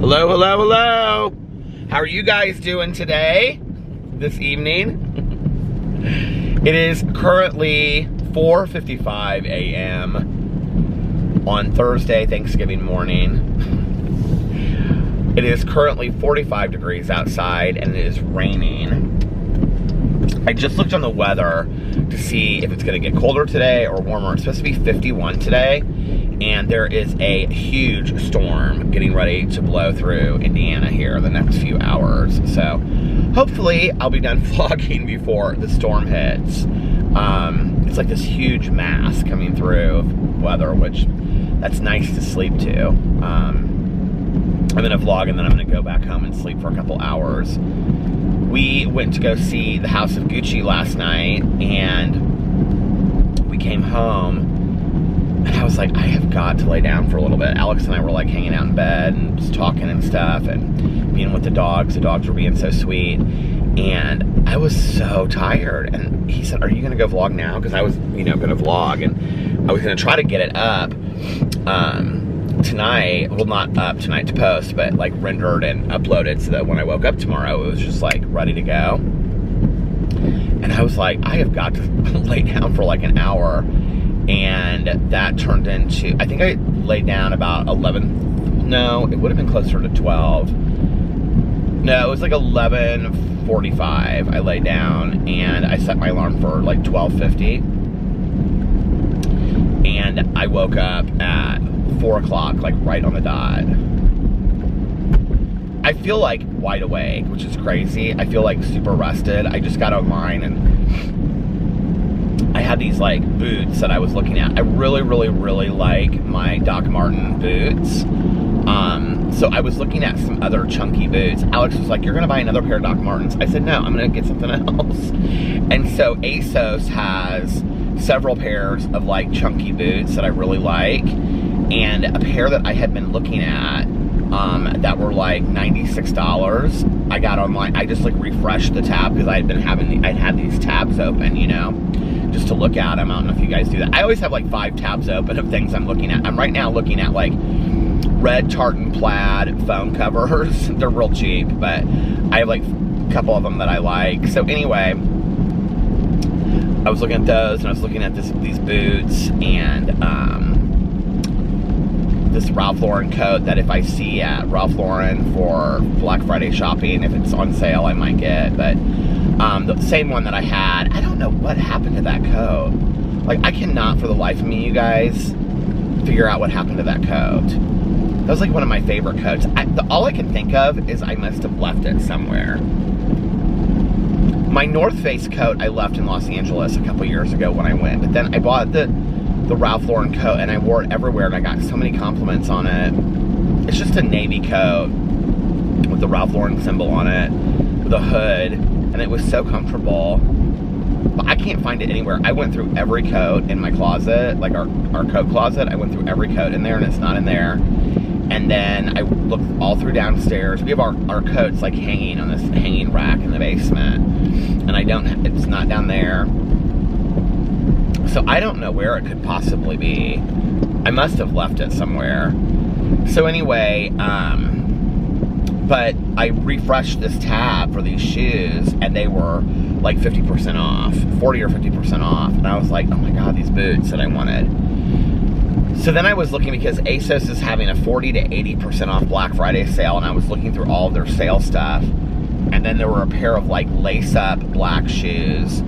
Hello, hello, hello. How are you guys doing today, this evening? It is currently 4:55 a.m. on Thursday, Thanksgiving morning. It is currently 45 degrees outside and it is raining. I just looked on the weather to see if it's going to get colder today or warmer. It's supposed to be 51 today, and there is a huge storm getting ready to blow through Indiana here in the next few hours. So hopefully I'll be done vlogging before the storm hits. It's like this huge mass coming through of weather, which that's nice to sleep to. I'm going to vlog and then I'm going to go back home and sleep for a couple hours. We went to go see the House of Gucci last night, and we came home, and I was like, I have got to lay down for a little bit. Alex and I were like hanging out in bed and just talking and stuff, and being with the dogs. The dogs were being so sweet, and I was so tired. And he said, are you gonna go vlog now? Because I was, gonna vlog, and I was gonna try to get it up tonight. Well, not up tonight to post, but like rendered and uploaded so that when I woke up tomorrow, it was just like ready to go. And I was like, I have got to lay down for like an hour. And that turned into, I think I laid down about 11. No, it would have been closer to 12. No, it was like 11:45. I laid down and I set my alarm for like 12:50. And I woke up at 4 o'clock, like right on the dot. I feel like wide awake, which is crazy. I feel like super rested. I just got online and I had these like boots that I was looking at. I really, really, really like my Doc Marten boots. So I was looking at some other chunky boots. Alex was like, you're gonna buy another pair of Doc Martens. I said, no, I'm gonna get something else. And so ASOS has several pairs of like chunky boots that I really like. And a pair that I had been looking at that were like $96. I got online. I just like refreshed the tab because I'd had these tabs open, just to look at them. I don't know if you guys do that. I always have like 5 tabs open of things I'm looking at. I'm right now looking at like red tartan plaid phone covers. They're real cheap, but I have like a couple of them that I like. So anyway, I was looking at those and I was looking at these boots and this Ralph Lauren coat that if I see at Ralph Lauren for Black Friday shopping, if it's on sale, I might get. But the same one that I had, I don't know what happened to that coat. Like, I cannot for the life of me, you guys, figure out what happened to that coat. That was like one of my favorite coats. All I can think of is I must have left it somewhere. My North Face coat I left in Los Angeles a couple years ago when I went, but then I bought the Ralph Lauren coat and I wore it everywhere and I got so many compliments on it. It's just a navy coat with the Ralph Lauren symbol on it, with a hood, and it was so comfortable. But I can't find it anywhere. I went through every coat in my closet, like our coat closet. I went through every coat in there and it's not in there. And then I looked all through downstairs. We have our coats like hanging on this hanging rack in the basement. And it's not down there. So I don't know where it could possibly be. I must have left it somewhere. So anyway, but I refreshed this tab for these shoes and they were like 50% off, 40 or 50% off. And I was like, oh my God, these boots that I wanted. So then I was looking because ASOS is having a 40 to 80% off Black Friday sale, and I was looking through all of their sale stuff. And then there were a pair of like lace-up black shoes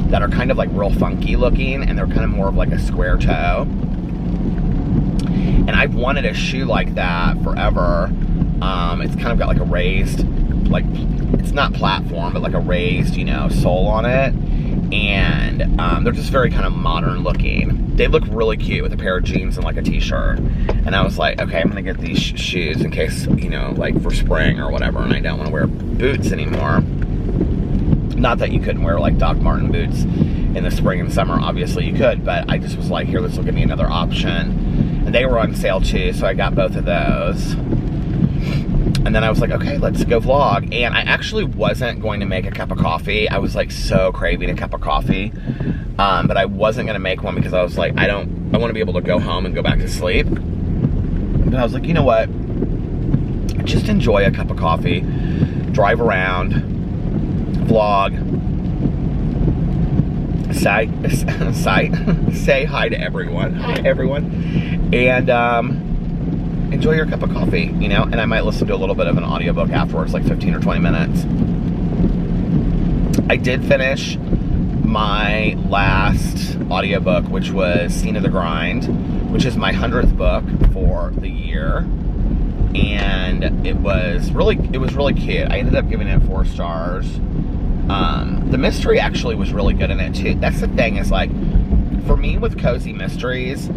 that are kind of like real funky looking, and they're kind of more of like a square toe. And I've wanted a shoe like that forever. It's kind of got like a raised, like, it's not platform, but like a raised, sole on it. And they're just very kind of modern looking. They look really cute with a pair of jeans and like a t-shirt. And I was like, okay, I'm gonna get these shoes in case, like for spring or whatever, and I don't want to wear boots anymore. Not that you couldn't wear like Doc Marten boots in the spring and summer, obviously you could, but I just was like, here, let's look at me another option. And they were on sale too, so I got both of those. And then I was like, okay, let's go vlog. And I actually wasn't going to make a cup of coffee. I was like so craving a cup of coffee. But I wasn't going to make one because I was like, I want to be able to go home and go back to sleep. But I was like, you know what? just enjoy a cup of coffee, drive around, vlog, say hi to everyone. Hi, everyone. And enjoy your cup of coffee, you know? And I might listen to a little bit of an audiobook afterwards, like 15 or 20 minutes. I did finish my last audiobook, which was Scene of the Grind, which is my 100th book for the year. And it was really cute. I ended up giving it 4 stars. The mystery actually was really good in it too. That's the thing, is like, for me with cozy mysteries,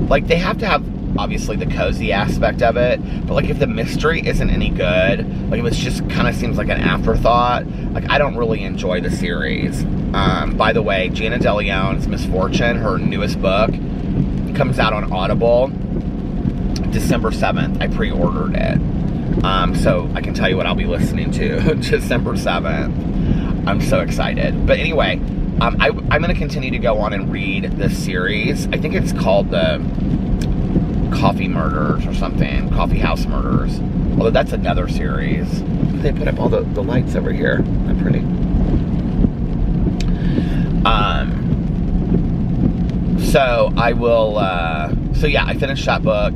like, they have to have obviously the cozy aspect of it, but like, if the mystery isn't any good, like if it's just kind of seems like an afterthought, like, I don't really enjoy the series. By the way, Jana DeLeon's Misfortune, her newest book, comes out on Audible December 7th. I pre-ordered it. So I can tell you what I'll be listening to December 7th. I'm so excited. But anyway, I'm going to continue to go on and read this series. I think it's called the Coffee Murders or something. Coffee House Murders. Although that's another series. They put up all the lights over here. They're pretty. So I will, so yeah, I finished that book.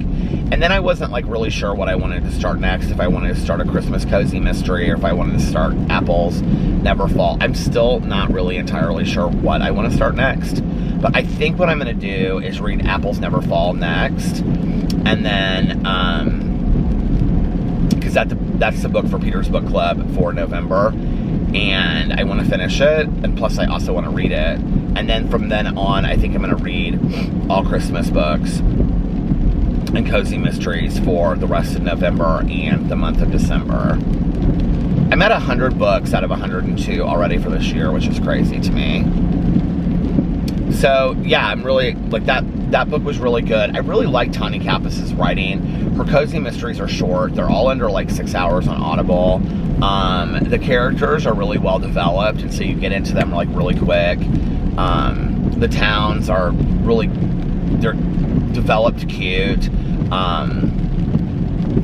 And then I wasn't like really sure what I wanted to start next, if I wanted to start a Christmas cozy mystery or if I wanted to start Apple's Never Fall. I'm still not really entirely sure what I want to start next. But I think what I'm going to do is read Apple's Never Fall next. And then, because that's the book for Peter's Book Club for November. And I want to finish it. And plus I also want to read it. And then from then on, I think I'm going to read all Christmas books and cozy mysteries for the rest of November and the month of December. I'm at 100 books out of 102 already for this year, which is crazy to me. So yeah, I'm really, like, that book was really good. I really like Tanya Kappas' writing. Her cozy mysteries are short. They're all under like 6 hours on Audible. The characters are really well developed, and so you get into them like really quick. The towns are really, they're developed cute.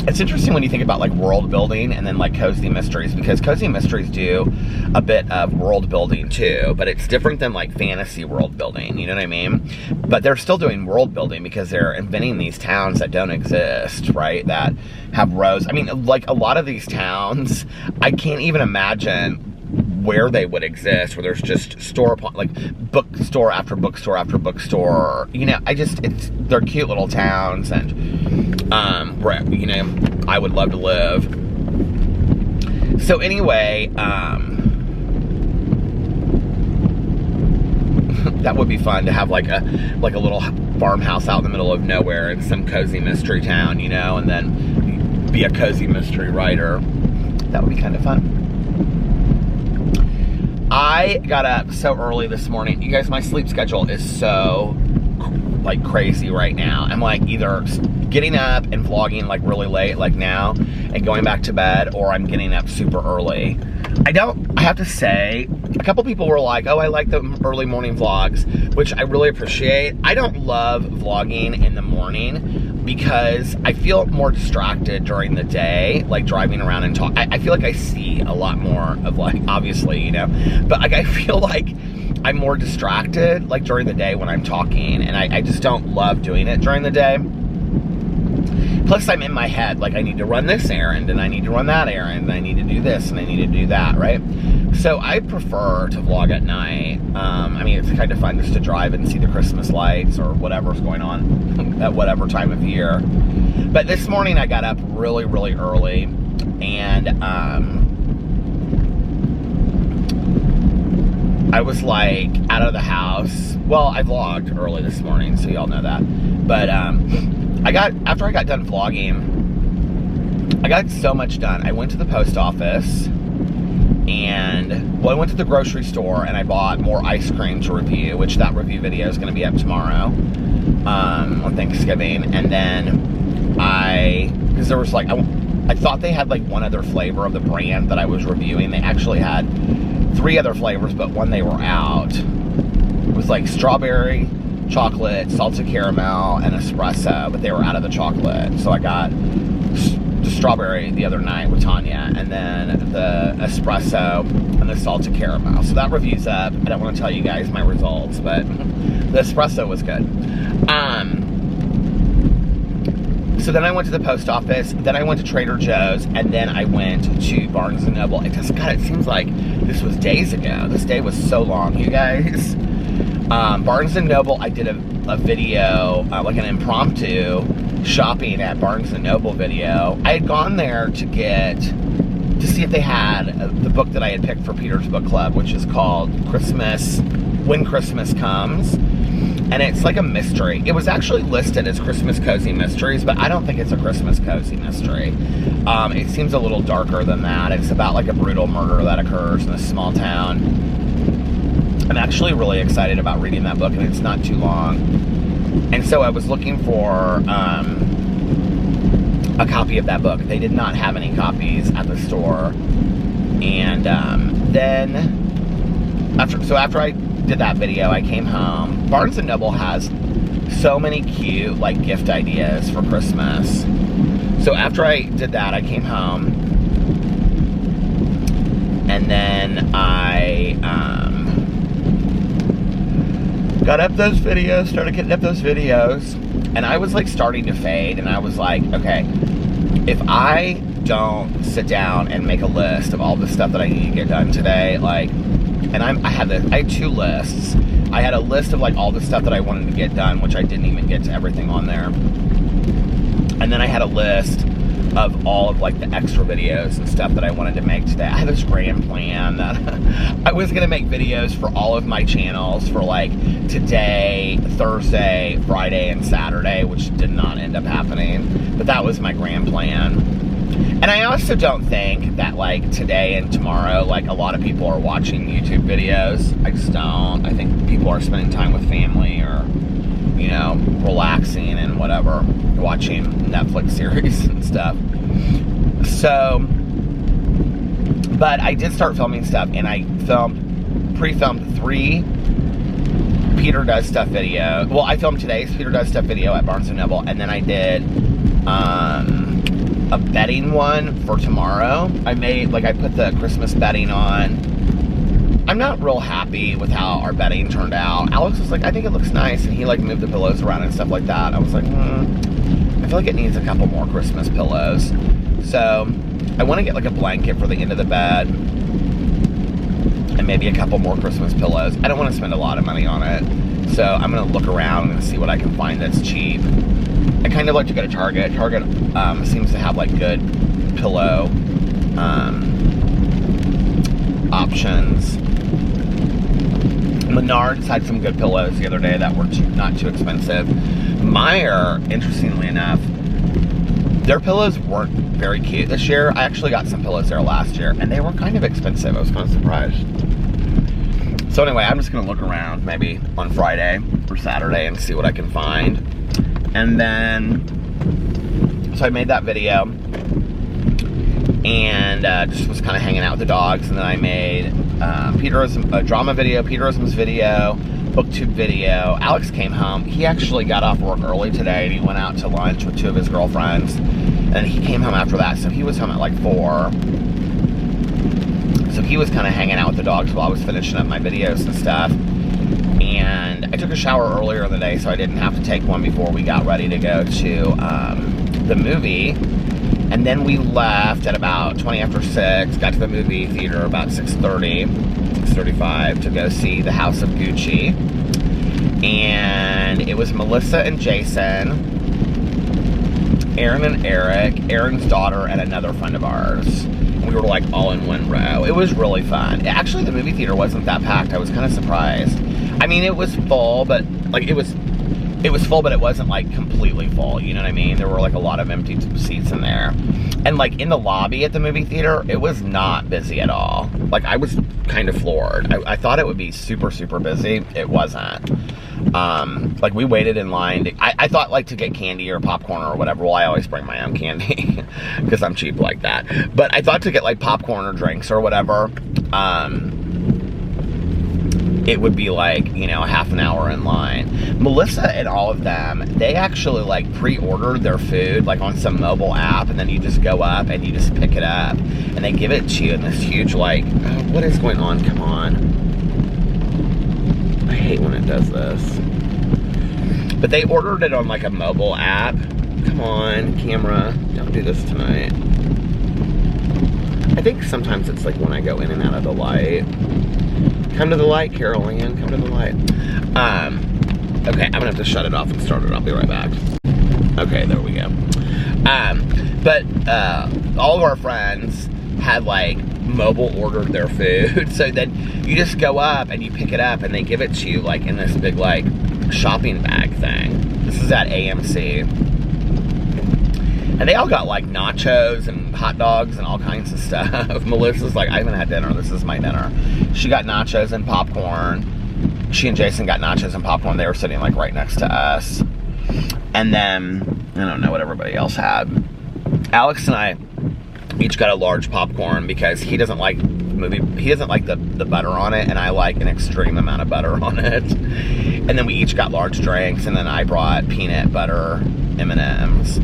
It's interesting when you think about like world building and then like cozy mysteries, because cozy mysteries do a bit of world building too, but it's different than like fantasy world building, you know what I mean? But they're still doing world building because they're inventing these towns that don't exist, right? That have rows. I mean, like, a lot of these towns, I can't even imagine where they would exist, where there's just store upon, like, bookstore after bookstore after bookstore. You know, they're cute little towns, and where, you know, I would love to live. So anyway, that would be fun to have like a little farmhouse out in the middle of nowhere in some cozy mystery town, you know, and then be a cozy mystery writer. That would be kind of fun. I got up so early this morning. You guys, my sleep schedule is so like crazy right now. I'm like either getting up and vlogging like really late, like now, and going back to bed, or I'm getting up super early. I have to say, a couple people were like, oh, I like the early morning vlogs, which I really appreciate. I don't love vlogging in the morning because I feel more distracted during the day, like driving around and talk. I feel like I see a lot more of, like, obviously, you know, but like I feel like I'm more distracted like during the day when I'm talking, and I just don't love doing it during the day. Plus I'm in my head, like I need to run this errand, and I need to run that errand, and I need to do this, and I need to do that, right? So I prefer to vlog at night. I mean, it's kind of fun just to drive and see the Christmas lights or whatever's going on at whatever time of year. But this morning I got up really, really early, and I was like out of the house. Well, I vlogged early this morning, so y'all know that. But after I got done vlogging, I got so much done. I went to the post office, and, well, I went to the grocery store and I bought more ice cream to review, which that review video is going to be up tomorrow, on Thanksgiving. And then because there was like, I thought they had like one other flavor of the brand that I was reviewing. They actually had 3 other flavors, but one they were out. It was like strawberry, chocolate, salted caramel, and espresso, but they were out of the chocolate. So I got the strawberry the other night with Tanya, and then the espresso and the salted caramel. So that review's up. I don't want to tell you guys my results, but the espresso was good. So then I went to the post office, then I went to Trader Joe's, and then I went to Barnes & Noble. It seems like this was days ago. This day was so long, you guys. Barnes & Noble, I did a video, like an impromptu shopping at Barnes & Noble video. I had gone there to see if they had the book that I had picked for Peter's book club, which is called When Christmas Comes. And it's like a mystery. It was actually listed as Christmas Cozy Mysteries, but I don't think it's a Christmas Cozy mystery. It seems a little darker than that. It's about like a brutal murder that occurs in a small town. I'm actually really excited about reading that book, and it's not too long. And so I was looking for a copy of that book. They did not have any copies at the store. And then, after I did that video, I came home. Barnes & Noble has so many cute, like, gift ideas for Christmas. So after I did that, I came home. And then I, got up those videos, started getting up those videos, and I was like starting to fade, and I was like, okay, if I don't sit down and make a list of all the stuff that I need to get done today, like, and I had 2 lists. I had a list of like all the stuff that I wanted to get done, which I didn't even get to everything on there. And then I had a list of all of like the extra videos and stuff that I wanted to make today. I had this grand plan that I was going to make videos for all of my channels for like today, Thursday, Friday, and Saturday, which did not end up happening. But that was my grand plan. And I also don't think that like today and tomorrow, like a lot of people are watching YouTube videos. I just don't. I think people are spending time with family or, you know, relaxing and whatever, watching Netflix series and stuff. So, but I did start filming stuff, and I pre-filmed 3 Peter Does Stuff video. Well, I filmed today's Peter Does Stuff video at Barnes & Noble, and then I did a bedding one for tomorrow. I put the Christmas bedding on. I'm not real happy with how our bedding turned out. Alex was like, I think it looks nice, and he like moved the pillows around and stuff like that. I was like, I feel like it needs a couple more Christmas pillows. So I want to get like a blanket for the end of the bed and maybe a couple more Christmas pillows. I don't want to spend a lot of money on it. So I'm going to look around and see what I can find that's cheap. I kind of like to go to Target. Target seems to have like good pillow options. Menards had some good pillows the other day that were not too expensive. Meijer, interestingly enough, their pillows weren't very cute this year. I actually got some pillows there last year, and they were kind of expensive. I was kind of surprised. So anyway, I'm just going to look around maybe on Friday or Saturday and see what I can find. And then, so I made that video, and just was kind of hanging out with the dogs. And then I made a drama video, Peterisms video, booktube video. Alex came home. He actually got off work early today, and he went out to lunch with 2 of his girlfriends. And he came home after that, so he was home at like 4. So he was kind of hanging out with the dogs while I was finishing up my videos and stuff. And I took a shower earlier in the day, so I didn't have to take one before we got ready to go to the movie. And then we left at about 20 after 6, got to the movie theater about 6:35 to go see The House of Gucci. And it was Melissa and Jason, Aaron and Eric, Aaron's daughter, and another friend of ours. We were like all in one row. It was really fun. Actually, the movie theater wasn't that packed. I was kind of surprised. I mean, it was full, but like it was full, but it wasn't like completely full. You know what I mean? There were like a lot of empty seats in there. And like in the lobby at the movie theater, it was not busy at all. Like I was kind of floored. I thought it would be super, super busy. It wasn't. Like we waited in line. I thought like to get candy or popcorn or whatever. Well, I always bring my own candy because I'm cheap like that. But I thought to get like popcorn or drinks or whatever. it would be like, you know, half an hour in line. Melissa and all of them, they actually like pre-ordered their food like on some mobile app, and then you just go up and you just pick it up and they give it to you in this huge like, oh, what is going on? Come on. I hate when it does this. But they ordered it on like a mobile app. Come on, camera, don't do this tonight. I think sometimes it's like when I go in and out of the light. Come to the light, Carol Ann, come to the light. Okay, I'm gonna have to shut it off and start it. I'll be right back. Okay, there we go. But all of our friends had like mobile ordered their food. So then you just go up and you pick it up and they give it to you like in this big like shopping bag thing. This is at AMC. And they all got like nachos and hot dogs and all kinds of stuff. Melissa's like, I haven't had dinner. This is my dinner. She got nachos and popcorn. She and Jason got nachos and popcorn. They were sitting like right next to us. And then, I don't know what everybody else had. Alex and I each got a large popcorn because he doesn't like the butter on it, and I like an extreme amount of butter on it. And then we each got large drinks, and then I brought peanut butter M&Ms.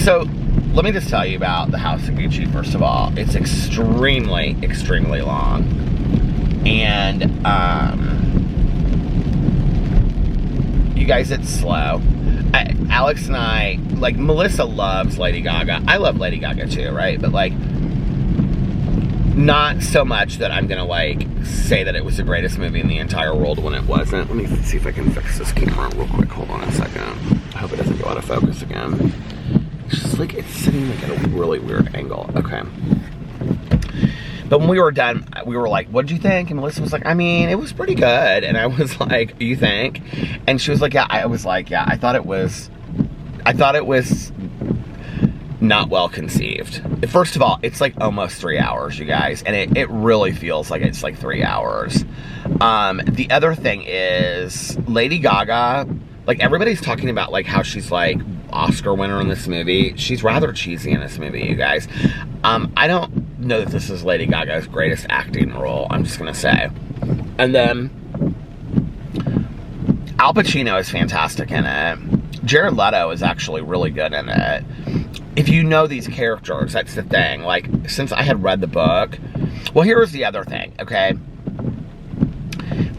So, let me just tell you about the House of Gucci, first of all. It's extremely, extremely long. And, you guys, it's slow. Alex and I, like, Melissa loves Lady Gaga. I love Lady Gaga too, right? But, like, not so much that I'm gonna, like, say that it was the greatest movie in the entire world when it wasn't. Let me see if I can fix this camera real quick. Hold on a second. I hope it doesn't go out of focus again. It's just like, it's sitting like at a really weird angle. Okay. But when we were done, we were like, what did you think? And Melissa was like, I mean, it was pretty good. And I was like, you think? And she was like, yeah. I was like, yeah, I thought it was not well conceived. First of all, it's like almost 3 hours, you guys. And it really feels like it's like 3 hours. The other thing is, Lady Gaga, like, everybody's talking about like how she's like Oscar winner in this movie. She's rather cheesy in this movie, you guys. I don't know that this is Lady Gaga's greatest acting role, I'm just gonna say. And then Al Pacino is fantastic in it. Jared Leto is actually really good in it. If you know these characters, that's the thing. Like, since I had read the book, well, here's the other thing, okay?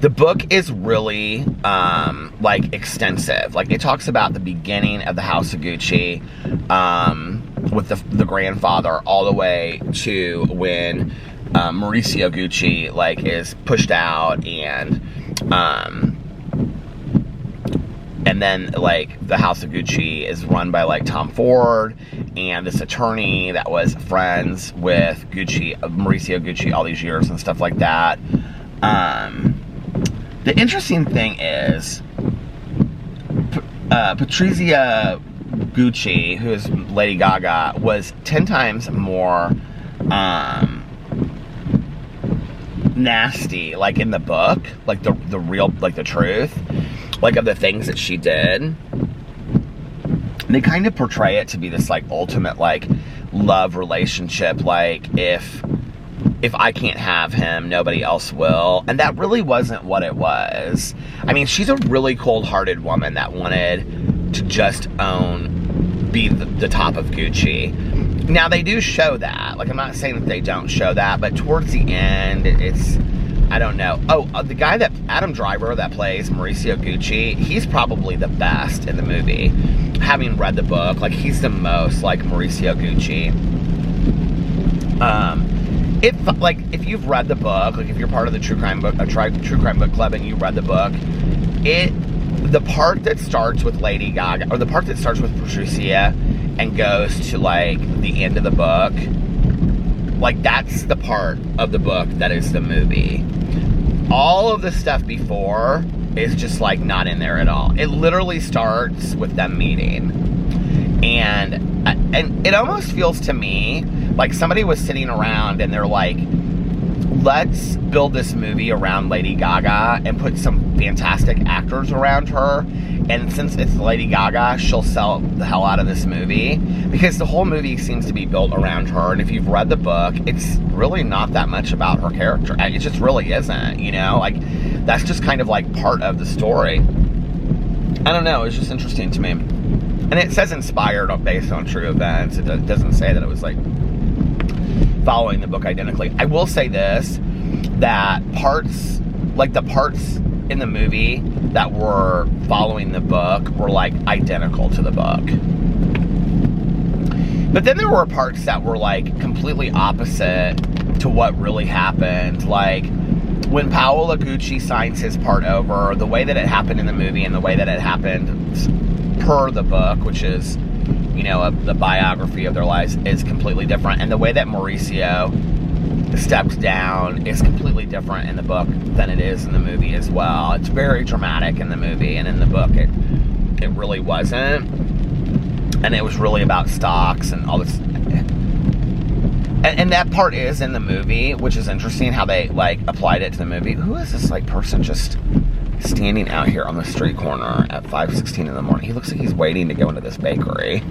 The book is really, like, extensive. Like, it talks about the beginning of the House of Gucci, with the grandfather, all the way to when Mauricio Gucci, like, is pushed out, and then, like, the House of Gucci is run by, like, Tom Ford, and this attorney that was friends with Gucci, Mauricio Gucci, all these years and stuff like that. The interesting thing is, Patrizia Gucci, who is Lady Gaga, was 10 times more nasty, like in the book, like the real, like the truth, like of the things that she did. They kind of portray it to be this like ultimate like love relationship, like if I can't have him, nobody else will. And that really wasn't what it was. I mean, she's a really cold-hearted woman that wanted to just be the top of Gucci. Now, they do show that. Like, I'm not saying that they don't show that, but towards the end, it's, I don't know. Oh, the guy that, Adam Driver, that plays Mauricio Gucci, he's probably the best in the movie. Having read the book, like, he's the most like Mauricio Gucci. If you've read the book, like if you're part of the True Crime Book Club and you read the book, the part that starts with Lady Gaga, or the part that starts with Patricia and goes to like the end of the book, like that's the part of the book that is the movie. All of the stuff before is just like not in there at all. It literally starts with them meeting. And it almost feels to me like somebody was sitting around and they're like let's build this movie around Lady Gaga and put some fantastic actors around her. And since it's Lady Gaga, she'll sell the hell out of this movie. Because the whole movie seems to be built around her. And if you've read the book, it's really not that much about her character. It just really isn't, you know? Like, that's just kind of like part of the story. I don't know, it's just interesting to me. And it says inspired based on true events. It doesn't say that it was like following the book identically. I will say this, that parts, like the parts in the movie that were following the book were like identical to the book. But then there were parts that were like completely opposite to what really happened. Like when Paolo Gucci signs his part over, the way that it happened in the movie and the way that it happened per the book, which is, you know, the biography of their lives, is completely different. And the way that Mauricio steps down is completely different in the book than it is in the movie as well. It's very dramatic in the movie, and in the book it really wasn't. And it was really about stocks and all this. And that part is in the movie, which is interesting how they like applied it to the movie. Who is this like person just standing out here on the street corner at 5:16 in the morning? He looks like he's waiting to go into this bakery.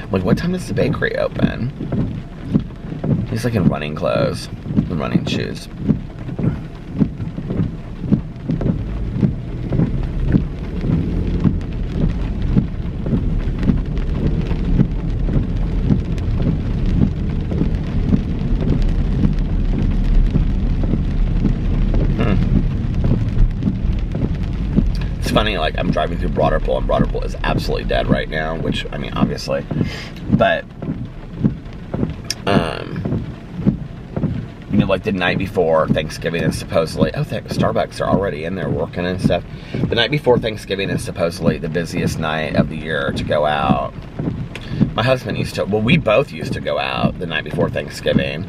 Like, what time does the bakery open? He's like in running clothes and running shoes. Funny, like I'm driving through Broderpool, and Broderpool is absolutely dead right now, which, I mean, obviously, but you know, like the night before Thanksgiving is supposedly, Starbucks are already in there working and stuff. The night before Thanksgiving is supposedly the busiest night of the year to go out. My husband we both used to go out the night before Thanksgiving.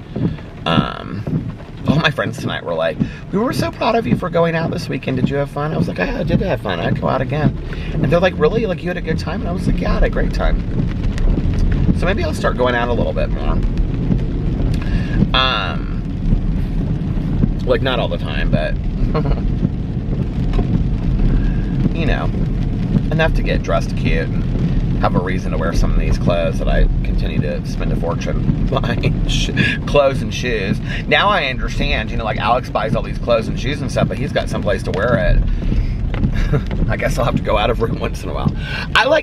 All my friends tonight were like, we were so proud of you for going out this weekend. Did you have fun? I was like, I did have fun. I'd go out again. And they're like, really? Like, you had a good time? And I was like, yeah, I had a great time. So maybe I'll start going out a little bit more. Like, not all the time, but, you know, enough to get dressed cute and have a reason to wear some of these clothes that I continue to spend a fortune buying clothes and shoes. Now I understand, you know, like Alex buys all these clothes and shoes and stuff, but he's got someplace to wear it. I guess I'll have to go out every once in a while.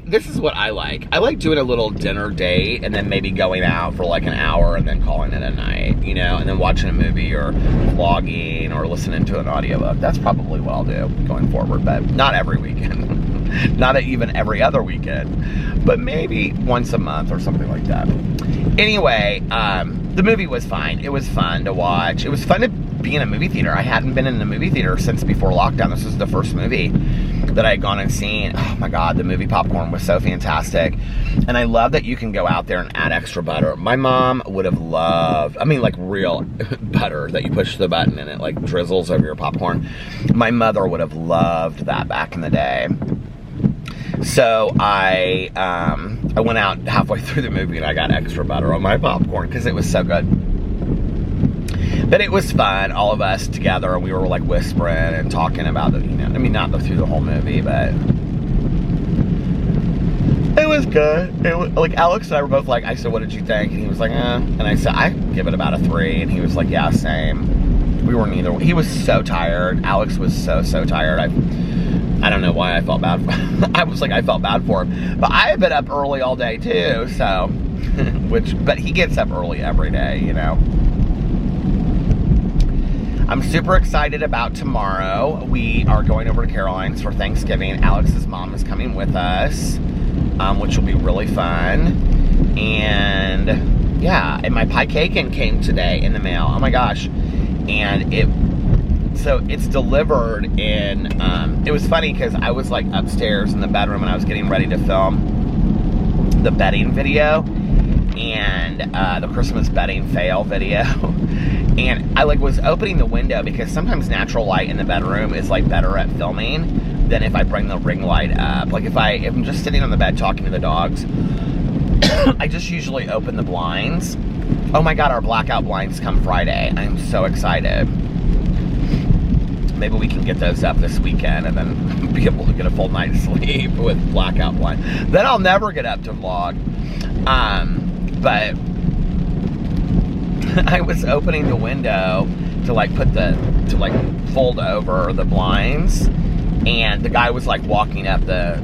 This is what I like. I like doing a little dinner date and then maybe going out for like an hour and then calling it a night, you know, and then watching a movie or vlogging or listening to an audiobook. That's probably what I'll do going forward, but not every weekend. Not even every other weekend, but maybe once a month or something like that. Anyway, the movie was fine. It was fun to watch. It was fun to be in a movie theater. I hadn't been in the movie theater since before lockdown. This was the first movie that I had gone and seen. Oh my God, the movie popcorn was so fantastic. And I love that you can go out there and add extra butter. My mom would have loved, I mean, like real butter that you push the button and it like drizzles over your popcorn. My mother would have loved that back in the day. So I went out halfway through the movie and I got extra butter on my popcorn because it was so good. But it was fun, all of us together, and we were like whispering and talking about the, you know, I mean, not through the whole movie, but it was good. It was, like, Alex and I were both like, I said, what did you think? And he was like, and I said, I give it about a 3, and he was like, yeah, same. We were neither. He was so tired. Alex was so tired. I don't know why I felt bad for him. I was like, I felt bad for him. But I have been up early all day too, so, but he gets up early every day, you know. I'm super excited about tomorrow. We are going over to Caroline's for Thanksgiving. Alex's mom is coming with us, which will be really fun. And yeah, and my pie cake came today in the mail. Oh my gosh. And it's delivered in, it was funny because I was like upstairs in the bedroom and I was getting ready to film the bedding video and the Christmas bedding fail video. And I like was opening the window because sometimes natural light in the bedroom is like better at filming than if I bring the ring light up. Like if I'm just sitting on the bed talking to the dogs, I just usually open the blinds Oh my God, our blackout blinds come Friday. I'm so excited. Maybe we can get those up this weekend and then be able to get a full night's sleep with blackout blind. Then I'll never get up to vlog. But I was opening the window to like fold over the blinds, and the guy was like walking up the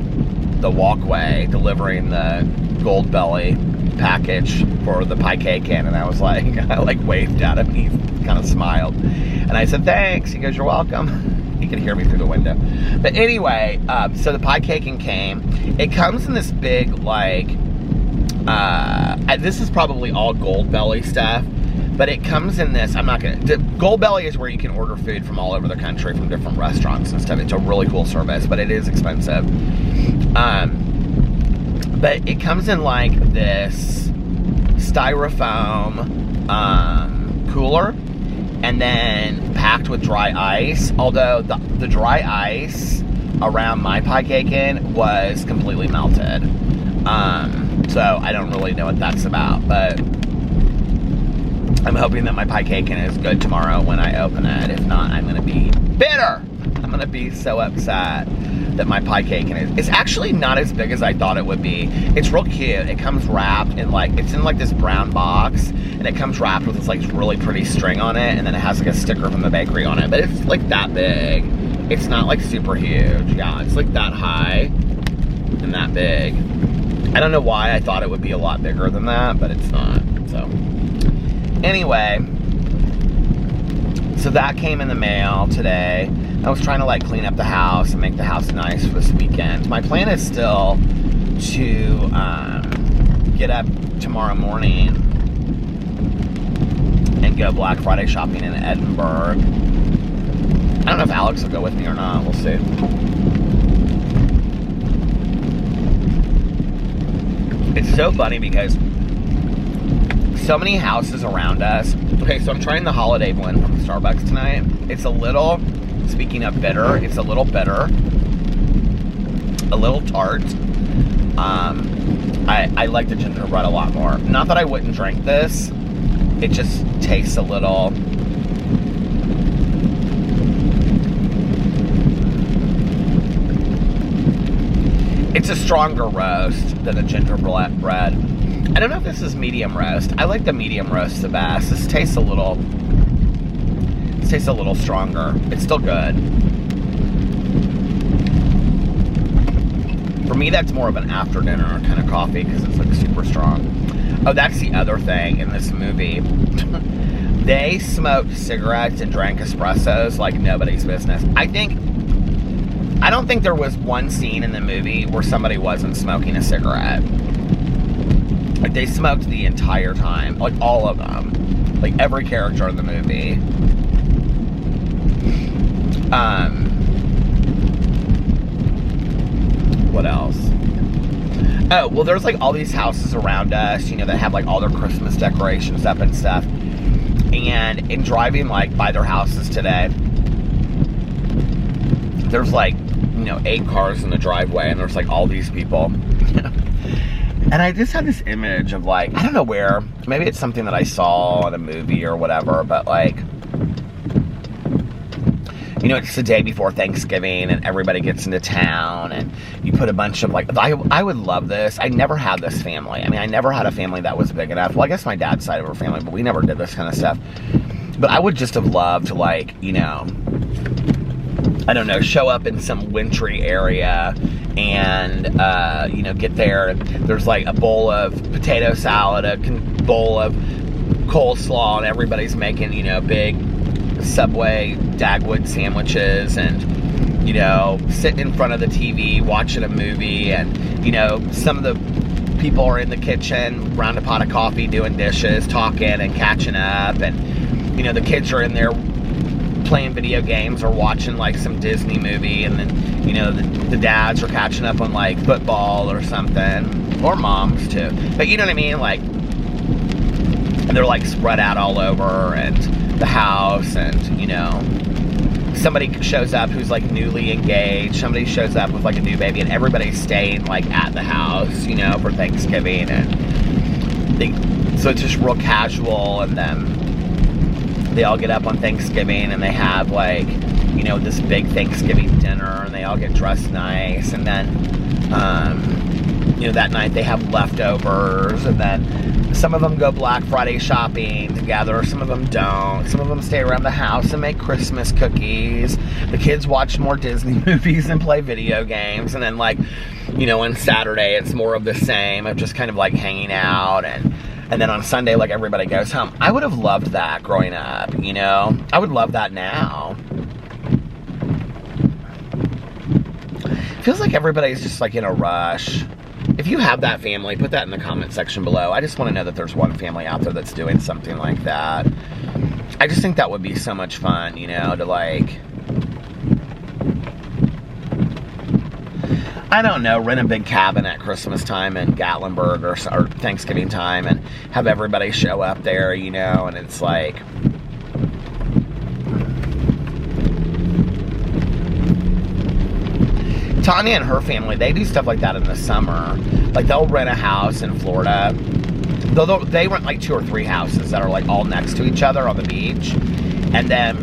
walkway delivering the Gold Belly package for the pie cake in, and I was like, I like waved at him. He kind of smiled, and I said thanks. He goes, you're welcome. He could hear me through the window. But anyway, so the pie caking came. It comes in this big like this is probably all Gold Belly stuff, but it comes in this, Gold Belly is where you can order food from all over the country from different restaurants and stuff. It's a really cool service, but it is expensive. But it comes in like this styrofoam cooler, and then packed with dry ice. Although the dry ice around my pie caking was completely melted. So I don't really know what that's about, but I'm hoping that my pie caking is good tomorrow when I open it. If not, I'm gonna be bitter. I'm gonna be so upset that my pie caking is. It's actually not as big as I thought it would be. It's real cute. It comes wrapped in it's in like this brown box, and it comes wrapped with this like really pretty string on it, and then it has like a sticker from the bakery on it. But it's like that big. It's not like super huge. Yeah, it's like that high and that big. I don't know why I thought it would be a lot bigger than that, but it's not. So anyway, so that came in the mail today. I was trying to like clean up the house and make the house nice for this weekend. My plan is still to get up tomorrow morning and go Black Friday shopping in Edinburgh. I don't know if Alex will go with me or not. We'll see. It's so funny because so many houses around us. Okay, so I'm trying the holiday blend from Starbucks tonight. It's a little, speaking of bitter, it's a little bitter, a little tart. I like the gingerbread a lot more. Not that I wouldn't drink this. It just tastes a little. It's a stronger roast than a gingerbread bread. I don't know if this is medium roast. I like the medium roast the best. This tastes a little stronger. It's still good. For me, that's more of an after dinner kind of coffee because it's like super strong. Oh, that's the other thing in this movie. They smoked cigarettes and drank espressos like nobody's business. I don't think there was one scene in the movie where somebody wasn't smoking a cigarette. Like, they smoked the entire time. Like, all of them. Like, every character in the movie. What else? Oh, well, there's, like, all these houses around us, you know, that have, like, all their Christmas decorations up and stuff. And in driving, like, by their houses today, there's, like, you know, 8 cars in the driveway, and there's, like, all these people. And I just had this image of, like, I don't know where, maybe it's something that I saw in a movie or whatever, but, like, you know, it's the day before Thanksgiving, and everybody gets into town, and you put a bunch of, like, I would love this. I never had this family. I mean, I never had a family that was big enough. Well, I guess my dad's side of our family, but we never did this kind of stuff. But I would just have loved to, like, you know, I don't know, show up in some wintry area and, you know, get there. And there's like a bowl of potato salad, a bowl of coleslaw, and everybody's making, you know, big Subway Dagwood sandwiches, and, you know, sitting in front of the TV watching a movie, and, you know, some of the people are in the kitchen around a pot of coffee doing dishes, talking and catching up, and, you know, the kids are in there playing video games or watching like some Disney movie, and then, you know, the dads are catching up on like football or something, or moms too, but you know what I mean, like, and they're like spread out all over and the house, and, you know, somebody shows up who's like newly engaged, somebody shows up with like a new baby, and everybody's staying like at the house, you know, for Thanksgiving, and So it's just real casual, and then they all get up on Thanksgiving and they have like, you know, this big Thanksgiving dinner, and they all get dressed nice, and then, you know, that night they have leftovers, and then some of them go Black Friday shopping together, some of them don't, some of them stay around the house and make Christmas cookies, the kids watch more Disney movies and play video games, and then like, you know, on Saturday it's more of the same of just kind of like hanging out, and then on Sunday, like, everybody goes home. I would have loved that growing up, you know? I would love that now. Feels like everybody's just, like, in a rush. If you have that family, put that in the comment section below. I just want to know that there's one family out there that's doing something like that. I just think that would be so much fun, you know, to, like, I don't know, rent a big cabin at Christmas time in Gatlinburg or Thanksgiving time and have everybody show up there, you know, and it's like, Tanya and her family, they do stuff like that in the summer. Like, they'll rent a house in Florida. They rent like 2 or 3 houses that are like all next to each other on the beach. And then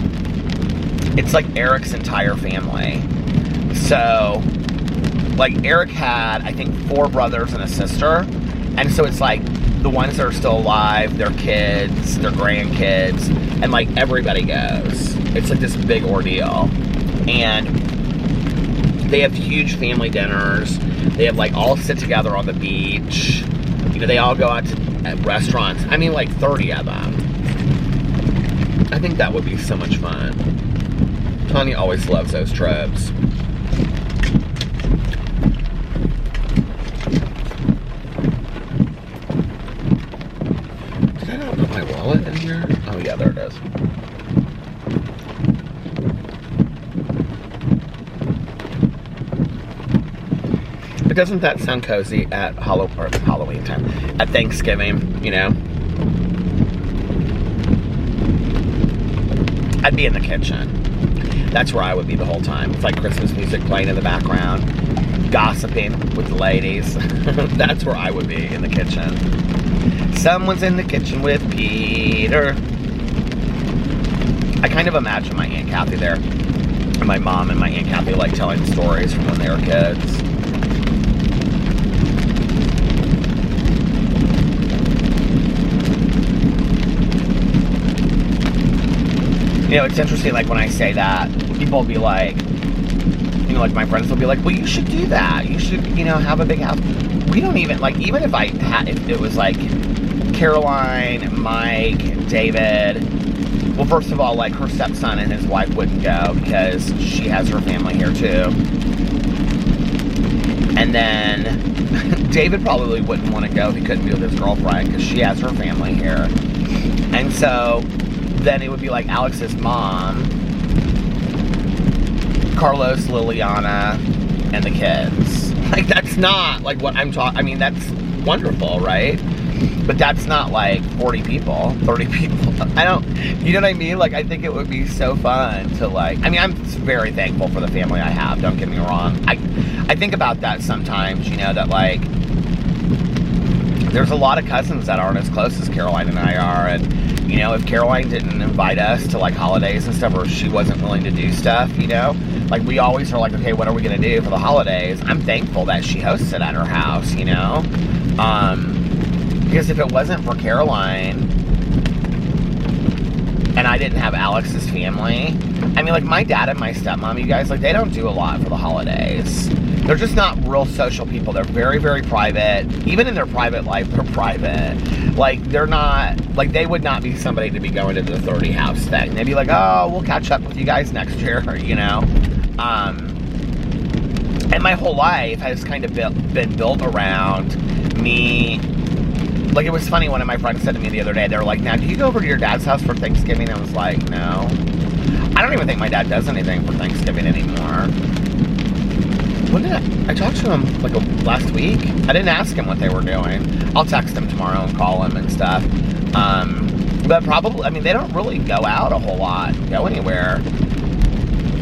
it's like Eric's entire family. So, like, Eric had, I think, 4 brothers and a sister. And so it's like the ones that are still alive, their kids, their grandkids, and like everybody goes. It's like this big ordeal. And they have huge family dinners. They have like all sit together on the beach. You know, they all go out to restaurants. I mean, like 30 of them. I think that would be so much fun. Tanya always loves those trips. In here? Oh yeah, there it is. But doesn't that sound cozy at Halloween time? At Thanksgiving, you know? I'd be in the kitchen. That's where I would be the whole time. It's like Christmas music playing in the background, gossiping with the ladies. That's where I would be, in the kitchen. Someone's in the kitchen with Peter. I kind of imagine my Aunt Kathy there. And my mom and my Aunt Kathy like telling stories from when they were kids. You know, it's interesting, like, when I say that, people will be like, you know, like, my friends will be like, well, you should do that. You should, you know, have a big house. We don't even, like, even if if it was, like, Caroline, Mike, David. Well, first of all, like, her stepson and his wife wouldn't go because she has her family here, too. And then David probably wouldn't want to go if he couldn't be with his girlfriend because she has her family here. And so then it would be like Alex's mom, Carlos, Liliana, and the kids. Like, that's not, like, what I'm talking, I mean, that's wonderful, right? But that's not, like, 40 people, 30 people. I don't, you know what I mean? Like, I think it would be so fun to, like, I mean, I'm very thankful for the family I have, don't get me wrong. I think about that sometimes, you know, that, like, there's a lot of cousins that aren't as close as Caroline and I are, and, you know, if Caroline didn't invite us to, like, holidays and stuff, or she wasn't willing to do stuff, you know, like, we always are like, okay, what are we going to do for the holidays? I'm thankful that she hosts it at her house, you know, because if it wasn't for Caroline, and I didn't have Alex's family, I mean, like, my dad and my stepmom, you guys, like, they don't do a lot for the holidays. They're just not real social people. They're very, very private. Even in their private life, they're private. Like, they're not, like, they would not be somebody to be going to the 30 house thing. They'd be like, oh, we'll catch up with you guys next year, you know? And my whole life has kind of been built around me. Like, it was funny, one of my friends said to me the other day, they were like, now, do you go over to your dad's house for Thanksgiving? I was like, no. I don't even think my dad does anything for Thanksgiving anymore. When did I talked to him, like, last week? I didn't ask him what they were doing. I'll text him tomorrow and call him and stuff. But probably, I mean, they don't really go out a whole lot, go anywhere.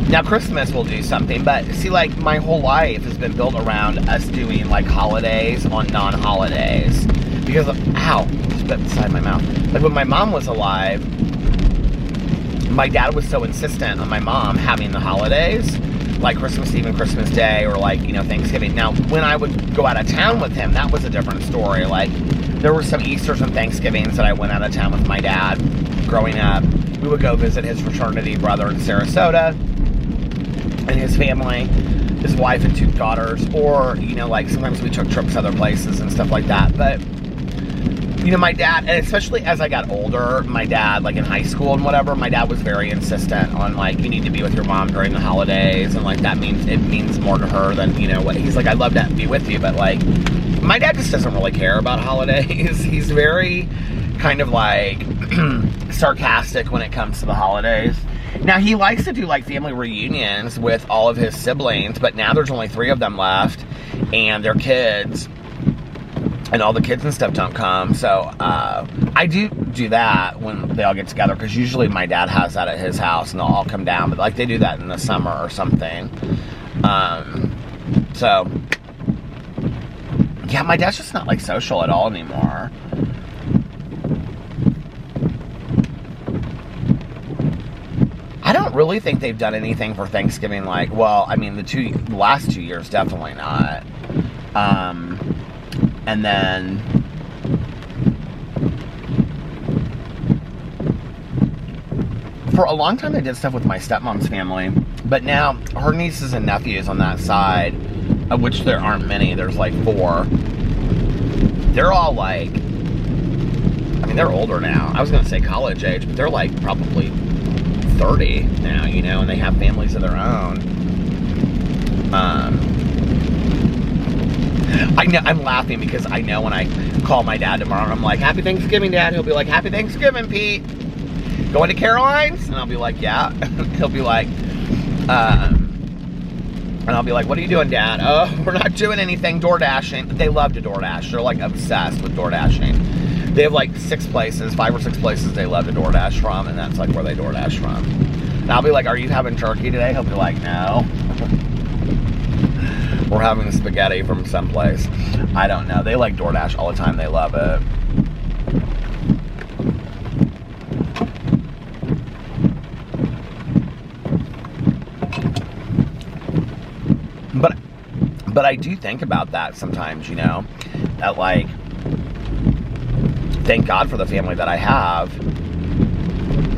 Now, Christmas will do something, but see, like, my whole life has been built around us doing, like, holidays on non-holidays. Because, ow, spit inside my mouth. Like, when my mom was alive, my dad was so insistent on my mom having the holidays, like Christmas Eve and Christmas Day, or like, you know, Thanksgiving. Now, when I would go out of town with him, that was a different story. Like, there were some Easters and Thanksgivings that I went out of town with my dad growing up. We would go visit his fraternity brother in Sarasota and his family, his wife and 2 daughters, or, you know, like, sometimes we took trips other places and stuff like that. But, you know, my dad, and especially as I got older, my dad, like in high school and whatever, my dad was very insistent on, like, you need to be with your mom during the holidays, and, like, it means more to her than, you know, what he's like, I'd love to be with you, but, like, my dad just doesn't really care about holidays. He's very kind of, like, sarcastic when it comes to the holidays. Now, he likes to do, like, family reunions with all of his siblings, but now there's only 3 of them left, and their kids, and all the kids and stuff don't come. So, I do that when they all get together, because usually my dad has that at his house, and they'll all come down, but, like, they do that in the summer or something. So, yeah, my dad's just not, like, social at all anymore. I don't really think they've done anything for Thanksgiving, like, well, I mean, the last 2 years, definitely not. And then, for a long time, I did stuff with my stepmom's family, but now, her nieces and nephews on that side, of which there aren't many, there's like 4, they're all like, I mean, they're older now. I was going to say college age, but they're like probably 30 now, you know, and they have families of their own. I know, I'm laughing because I know when I call my dad tomorrow, I'm like, Happy Thanksgiving, Dad. He'll be like, Happy Thanksgiving, Pete. Going to Caroline's? And I'll be like, yeah. He'll be like, and I'll be like, what are you doing, Dad? Oh, we're not doing anything, DoorDashing. They love to DoorDash. They're like obsessed with DoorDashing. They have like 5 or 6 places they love to DoorDash from, and that's like where they DoorDash from. And I'll be like, are you having turkey today? He'll be like, no. We're having spaghetti from someplace. I don't know. They like DoorDash all the time. They love it. But I do think about that sometimes, you know, that like, thank God for the family that I have.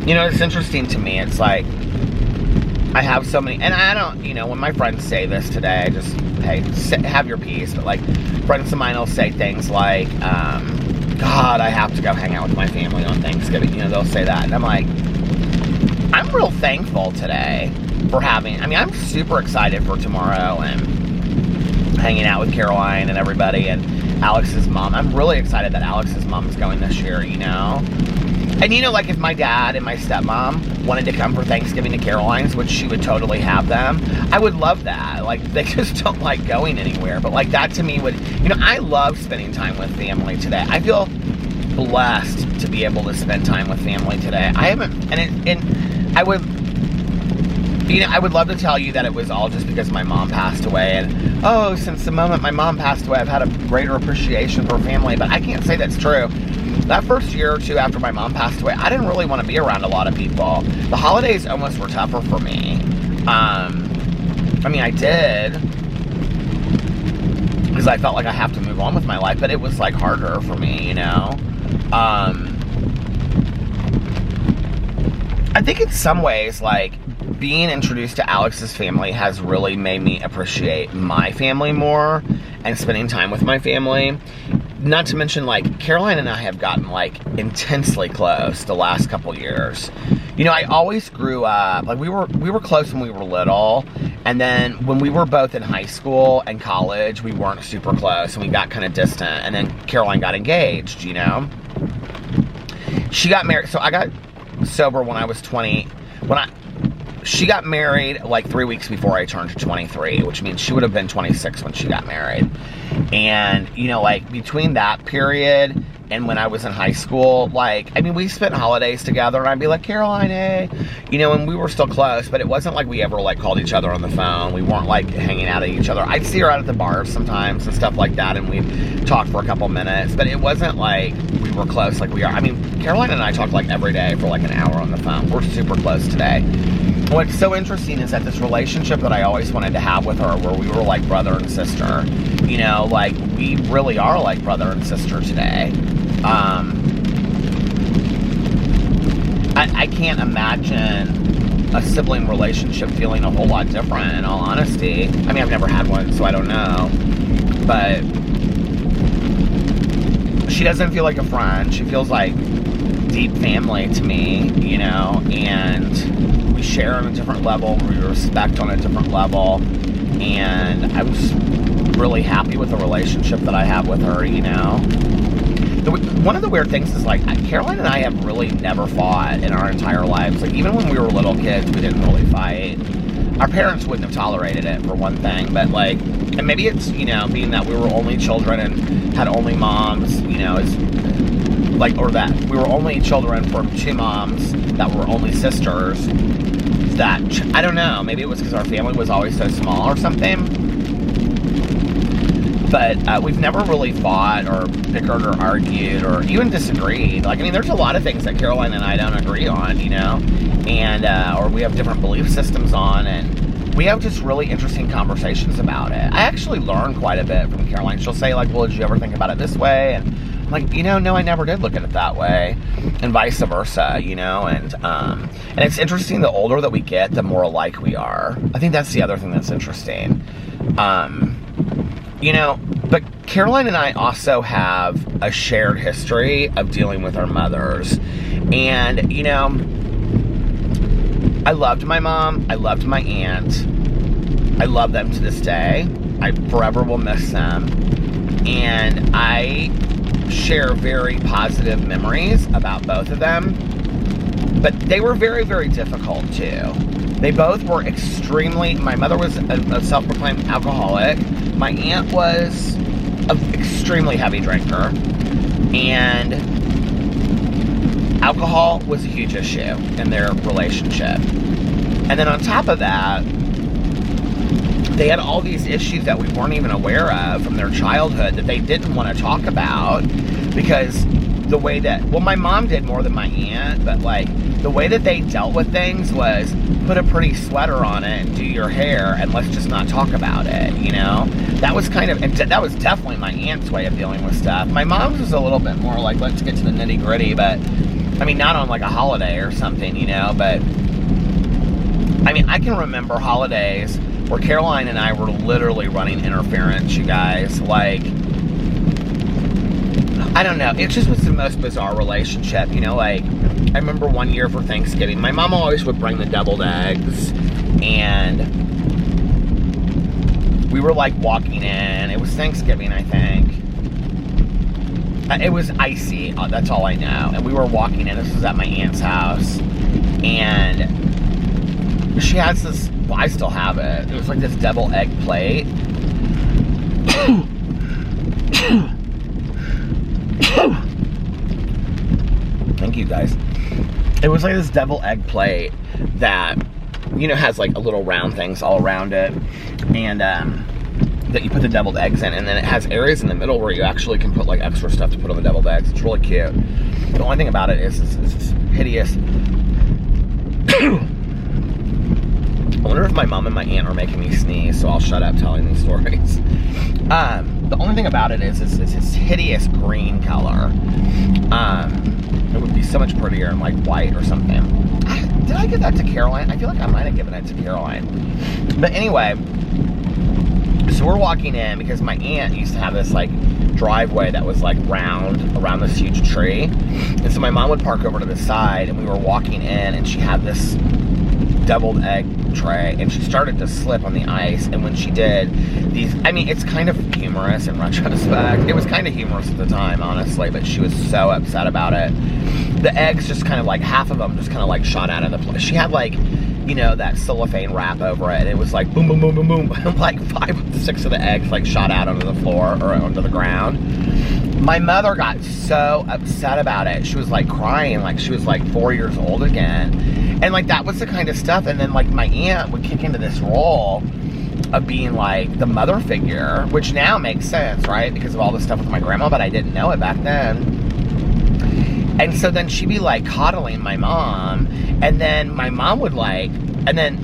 You know, it's interesting to me. It's like, I have so many, and I don't, you know, when my friends say this today, I just, hey, have your peace. But like, friends of mine will say things like, God, I have to go hang out with my family on Thanksgiving. You know, they'll say that. And I'm like, I'm real thankful today for having, I mean, I'm super excited for tomorrow and hanging out with Caroline and everybody and Alex's mom. I'm really excited that Alex's mom is going this year, you know? And, you know, like, if my dad and my stepmom wanted to come for Thanksgiving to Caroline's, which she would totally have them, I would love that. Like, they just don't like going anywhere. But, like, that to me would, you know, I love spending time with family today. I feel blessed to be able to spend time with family today. I haven't, and I would, you know, I would love to tell you that it was all just because my mom passed away. And, oh, since the moment my mom passed away, I've had a greater appreciation for family. But I can't say that's true. That first year or two after my mom passed away, I didn't really want to be around a lot of people. The holidays almost were tougher for me. I mean, I did, because I felt like I have to move on with my life, but it was like harder for me, you know? I think in some ways, like, being introduced to Alex's family has really made me appreciate my family more and spending time with my family. Not to mention, like, Caroline and I have gotten, like, intensely close the last couple years. You know, I always grew up, like, we were close when we were little, and then when we were both in high school and college, we weren't super close, and we got kind of distant, and then Caroline got engaged, you know? She got married, so I got sober when I was 20, she got married like 3 weeks before I turned 23, which means she would have been 26 when she got married. And, you know, like, between that period and when I was in high school, like, I mean, we spent holidays together, and I'd be like, Caroline, hey, you know, and we were still close, but it wasn't like we ever, like, called each other on the phone. We weren't, like, hanging out at each other. I'd see her out at the bars sometimes and stuff like that, and we'd talk for a couple minutes, but it wasn't like we were close like we are. I mean, Caroline and I talk, like, every day for, like, an hour on the phone. We're super close today. What's so interesting is that this relationship that I always wanted to have with her, where we were like brother and sister, you know, like, we really are like brother and sister today. I can't imagine a sibling relationship feeling a whole lot different, in all honesty. I mean, I've never had one, so I don't know. But she doesn't feel like a friend. She feels like deep family to me, you know, and we share on a different level. We respect on a different level. And I was really happy with the relationship that I have with her, you know. One of the weird things is, like, Caroline and I have really never fought in our entire lives. Like, even when we were little kids, we didn't really fight. Our parents wouldn't have tolerated it, for one thing, but, like, and maybe it's, you know, being that we were only children and had only moms, you know, is, like, or that we were only children from two moms that were only sisters, that, I don't know, maybe it was because our family was always so small or something. But we've never really fought or bickered or argued or even disagreed. Like, I mean, there's a lot of things that Caroline and I don't agree on, you know, and or we have different belief systems on, and we have just really interesting conversations about it. I actually learn quite a bit from Caroline. She'll say, like, well, did you ever think about it this way? And I'm like, you know, no, I never did look at it that way, and vice versa, you know. And it's interesting, the older that we get, the more alike we are. I think that's the other thing that's interesting. You know, but Caroline and I also have a shared history of dealing with our mothers. And, you know, I loved my mom. I loved my aunt. I love them to this day. I forever will miss them. And I share very positive memories about both of them. But they were very, very difficult, too. They both were extremely... My mother was a self-proclaimed alcoholic. My aunt was an extremely heavy drinker. And alcohol was a huge issue in their relationship. And then on top of that, they had all these issues that we weren't even aware of from their childhood that they didn't want to talk about, because the way that... Well, my mom did more than my aunt, but, like, the way that they dealt with things was put a pretty sweater on it and do your hair and let's just not talk about it, you know? That was kind of... And that was definitely my aunt's way of dealing with stuff. My mom's was a little bit more like, let's get to the nitty-gritty, but... I mean, not on, like, a holiday or something, you know, but... I mean, I can remember holidays where Caroline and I were literally running interference, you guys. Like... I don't know, it just was the most bizarre relationship, you know, like, I remember one year for Thanksgiving, my mom always would bring the deviled eggs, and we were, like, walking in, it was Thanksgiving, I think, it was icy, that's all I know, and we were walking in, this was at my aunt's house, and she has this, well, I still have it, it was like this deviled egg plate. Thank you, guys. It was like this deviled egg plate that, you know, has like a little round things all around it, and that you put the deviled eggs in, and then it has areas in the middle where you actually can put like extra stuff to put on the deviled eggs. It's really cute. The only thing about it is it's hideous. I wonder if my mom and my aunt are making me sneeze, so I'll shut up telling these stories. The only thing about it is it's this hideous green color. It would be so much prettier in like white or something. Did I give that to Caroline? I feel like I might have given it to Caroline. But anyway, so we're walking in because my aunt used to have this like driveway that was like round around this huge tree. And so my mom would park over to the side, and we were walking in, and she had this deviled egg tray, and she started to slip on the ice, and when she did, these, I mean, it's kind of humorous in retrospect. It was kind of humorous at the time, honestly, but she was so upset about it. The eggs just kind of like, half of them just kind of like shot out of the place. She had like, you know, that cellophane wrap over it. It was like boom, boom, boom, boom, boom. Like 5 or 6 of the eggs like shot out onto the floor or onto the ground. My mother got so upset about it. She was like crying, like she was like 4 years old again. And like that was the kind of stuff. And then like my aunt would kick into this role of being like the mother figure, which now makes sense, right? Because of all the stuff with my grandma, but I didn't know it back then. And so then she'd be like coddling my mom, and then my mom would like, and then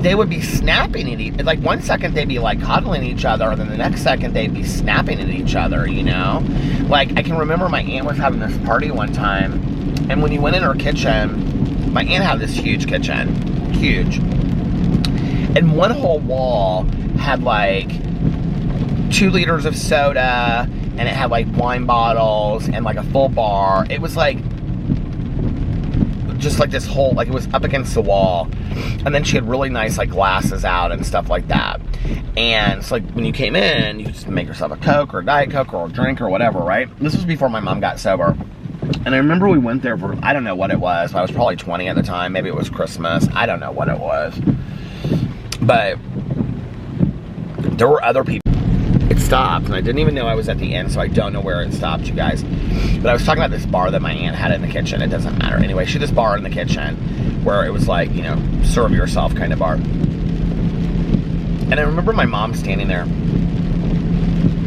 they would be snapping at each, like 1 second they'd be like coddling each other, and then the next second they'd be snapping at each other, you know? Like I can remember my aunt was having this party one time, and when you went in her kitchen, my aunt had this huge kitchen, huge. And one whole wall had like 2 liters of soda, and it had like wine bottles and like a full bar. It was like just like this whole, like it was up against the wall. And then she had really nice like glasses out and stuff like that. And it's like when you came in, you just make yourself a Coke or a Diet Coke or a drink or whatever, right? This was before my mom got sober. And I remember we went there for, I don't know what it was. I was probably 20 at the time. Maybe it was Christmas. I don't know what it was. But there were other people. It stopped, and I didn't even know I was at the end, so I don't know where it stopped, you guys. But I was talking about this bar that my aunt had in the kitchen. It doesn't matter. Anyway, she had this bar in the kitchen where it was like, you know, serve yourself kind of bar. And I remember my mom standing there.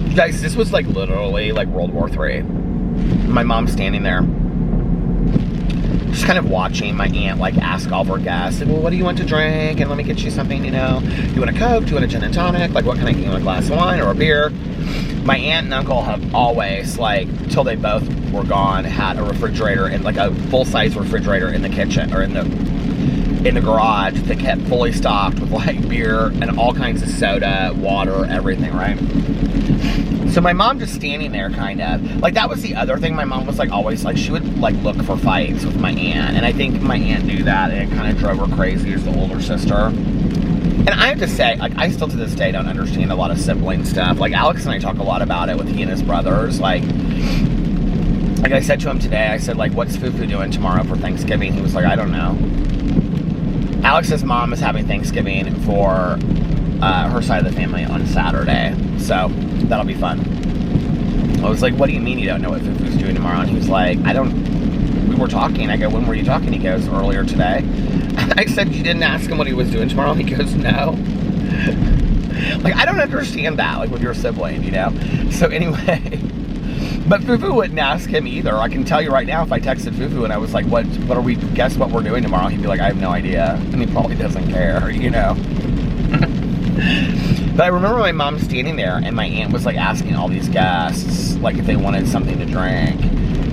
You guys, this was like literally like World War III. My mom standing there, just kind of watching my aunt like ask all of her guests, like, well, what do you want to drink? And let me get you something, you know. You want a Coke? Do you want a gin and tonic? Like, what can I get you? A glass of wine or a beer? My aunt and uncle have always, like, till they both were gone, had a refrigerator and like a full-size refrigerator in the kitchen or in the garage that kept fully stocked with like beer and all kinds of soda, water, everything, right? So my mom just standing there kind of, like that was the other thing. My mom was like always like, she would like look for fights with my aunt. And I think my aunt knew that, and it kind of drove her crazy as the older sister. And I have to say, like I still to this day don't understand a lot of sibling stuff. Like Alex and I talk a lot about it with he and his brothers. Like I said to him today, I said like, what's Fufu doing tomorrow for Thanksgiving? He was like, I don't know. Alex's mom is having Thanksgiving for her side of the family on Saturday, so that'll be fun. I was like, what do you mean you don't know what Fufu's doing tomorrow? And he was like, we were talking. I go, when were you talking? He goes, earlier today. I said, you didn't ask him what he was doing tomorrow? He goes, no. Like, I don't understand that, like with your sibling, you know? So anyway, but Fufu wouldn't ask him either. I can tell you right now, if I texted Fufu and I was like, what are we, guess what we're doing tomorrow? He'd be like, I have no idea. And he probably doesn't care, you know? But I remember my mom standing there, and my aunt was like asking all these guests like if they wanted something to drink,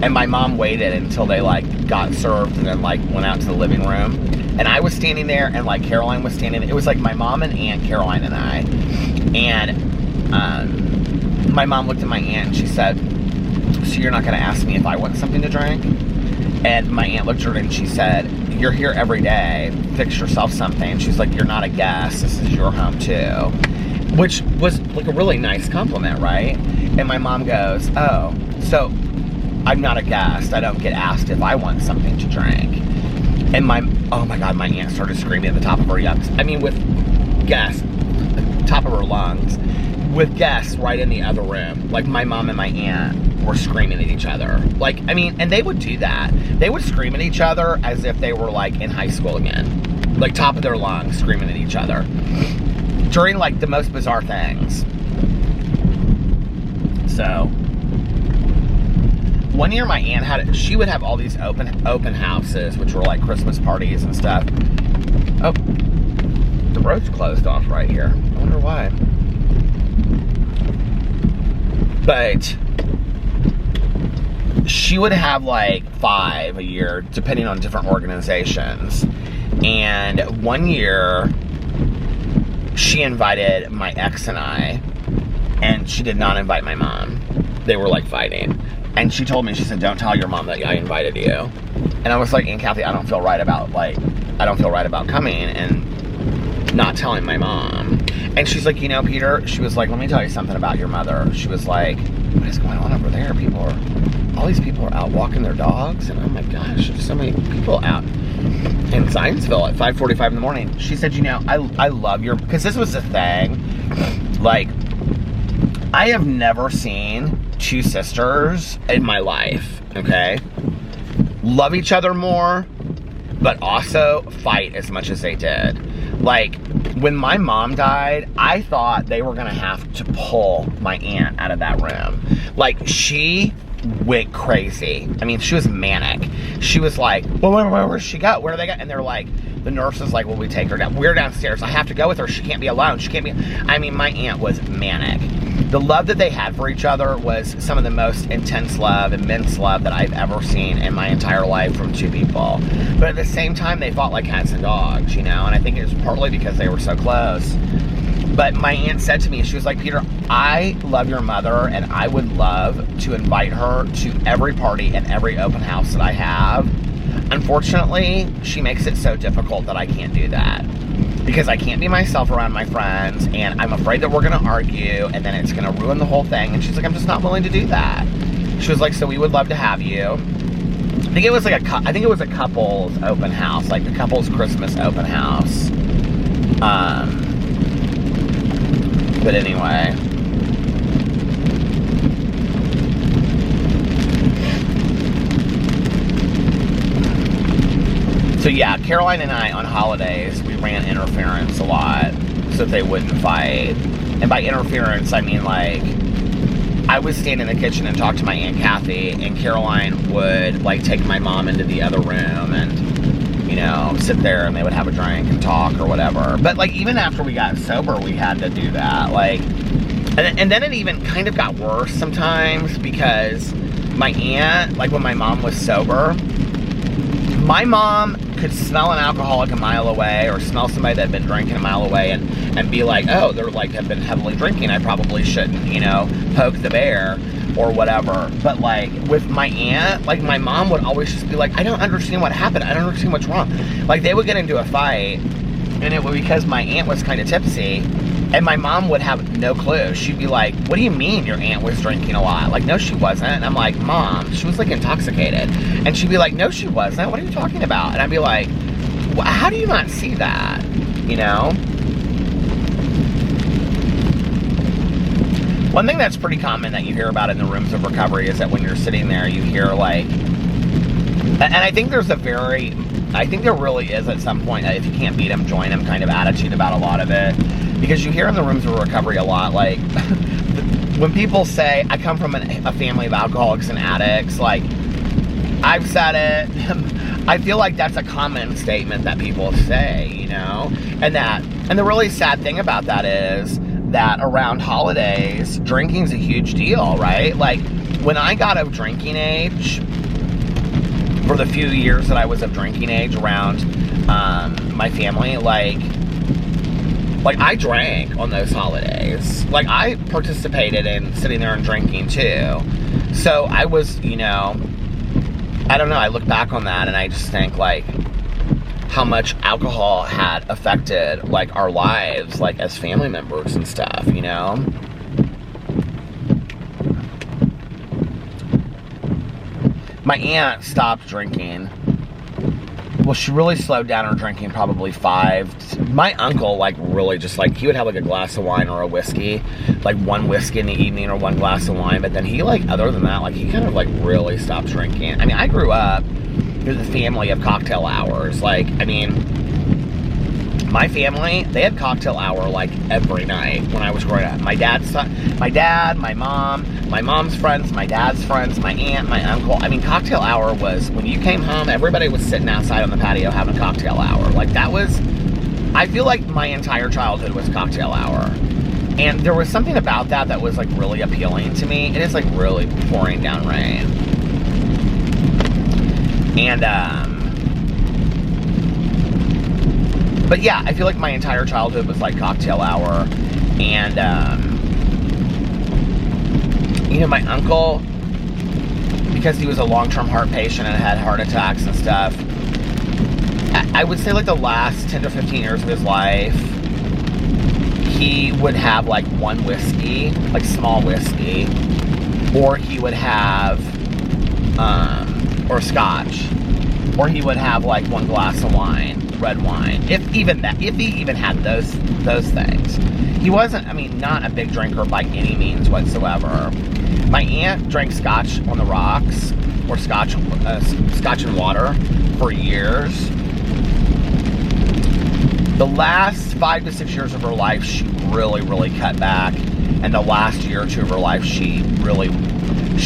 and my mom waited until they like got served and then like went out to the living room, and I was standing there, and like Caroline was standing. It was like my mom and Aunt Caroline and I, and my mom looked at my aunt and she said, so you're not going to ask me if I want something to drink? And my aunt looked at her and she said, you're here every day, fix yourself something. She's like, you're not a guest, this is your home too. Which was like a really nice compliment, right? And my mom goes, oh, so I'm not a guest, I don't get asked if I want something to drink. And oh my God, my aunt started screaming at the top of her lungs. I mean, with guests, the top of her lungs, with guests right in the other room. Like my mom and my aunt were screaming at each other. Like, I mean, and they would do that. They would scream at each other as if they were like in high school again. Like top of their lungs, screaming at each other. During like the most bizarre things. So, one year my aunt she would have all these open houses, which were like Christmas parties and stuff. Oh, the road's closed off right here. I wonder why. But she would have like 5 a year, depending on different organizations. And one year, she invited my ex and I, and she did not invite my mom. They were like fighting. And she told me, she said, don't tell your mom that I invited you. And I was like, Aunt Kathy, I don't feel right about coming and not telling my mom. And she's like, you know, Peter, she was like, let me tell you something about your mother. She was like, what is going on over there? All these people are out walking their dogs. And oh my gosh, there's so many people out in Zionsville at 5:45 in the morning. She said, you know, I love your, because this was the thing. Like, I have never seen two sisters in my life, okay? Love each other more, but also fight as much as they did. Like, when my mom died, I thought they were gonna have to pull my aunt out of that room. Like, she went crazy. I mean, she was manic. She was like, well, where'd she go? Where did they go? And they're like, the nurse is like, well, we take her down. We're downstairs. I have to go with her. She can't be alone. She can't be. I mean, my aunt was manic. The love that they had for each other was some of the most intense love, immense love that I've ever seen in my entire life from two people. But at the same time, they fought like cats and dogs, you know? And I think it was partly because they were so close. But my aunt said to me, she was like, Peter, I love your mother, and I would love to invite her to every party and every open house that I have. Unfortunately, she makes it so difficult that I can't do that. Because I can't be myself around my friends, and I'm afraid that we're going to argue, and then it's going to ruin the whole thing. And she's like, I'm just not willing to do that. She was like, so we would love to have you. I think it was like a couple's open house, like the couple's Christmas open house. But anyway. So yeah, Caroline and I on holidays, we ran interference a lot so that they wouldn't fight. And by interference, I mean like, I would stand in the kitchen and talk to my Aunt Kathy, and Caroline would like take my mom into the other room and, you know, sit there and they would have a drink and talk or whatever. But like, even after we got sober, we had to do that. Like, and then it even kind of got worse sometimes because my aunt, like when my mom was sober, my mom could smell an alcoholic a mile away or smell somebody that had been drinking a mile away and be like, oh, they're like have been heavily drinking. I probably shouldn't, you know, poke the bear or whatever. But like with my aunt, like my mom would always just be like, I don't understand what happened. I don't understand what's wrong. Like they would get into a fight and it was because my aunt was kind of tipsy. And my mom would have no clue. She'd be like, what do you mean your aunt was drinking a lot? Like, no, she wasn't. And I'm like, Mom, she was like intoxicated. And she'd be like, no, she wasn't. What are you talking about? And I'd be like, how do you not see that? You know? One thing that's pretty common that you hear about in the rooms of recovery is that when you're sitting there, you hear like, and I think there's I think there really is at some point that if you can't beat them, join them kind of attitude about a lot of it. Because you hear in the rooms of recovery a lot, like, when people say, I come from a family of alcoholics and addicts, like, I've said it, I feel like that's a common statement that people say, you know? And the really sad thing about that is that around holidays, drinking's a huge deal, right? Like, when I got of drinking age, for the few years that I was of drinking age around my family, like I drank on those holidays. Like, I participated in sitting there and drinking too. So I was, you know, I don't know, I look back on that and I just think like how much alcohol had affected like our lives, like as family members and stuff, you know? My aunt stopped drinking. Well, she really slowed down her drinking probably 5. My uncle, like, really just, like, he would have, like, a glass of wine or a whiskey. Like, one whiskey in the evening or one glass of wine. But then he, like, other than that, like, he kind of, like, really stopped drinking. I mean, I grew up with a family of cocktail hours. Like, I mean, my family, they had cocktail hour, like, every night when I was growing up. My dad, my mom, my mom's friends, my dad's friends, my aunt, my uncle. I mean, cocktail hour was, when you came home, everybody was sitting outside on the patio having cocktail hour. Like, that was, I feel like my entire childhood was cocktail hour. And there was something about that that was, like, really appealing to me. It is, like, really pouring down rain. And, but yeah, I feel like my entire childhood was, like, cocktail hour. And, you know, my uncle, because he was a long-term heart patient and had heart attacks and stuff, I would say like the last 10 to 15 years of his life, he would have like one whiskey, like small whiskey, or he would have, or scotch, or he would have like one glass of wine. red wine. If he even had those things. He wasn't, I mean, not a big drinker by any means whatsoever. My aunt drank scotch on the rocks, or scotch and water for years. The last 5 to 6 years of her life, she really cut back. And the last year or two of her life, she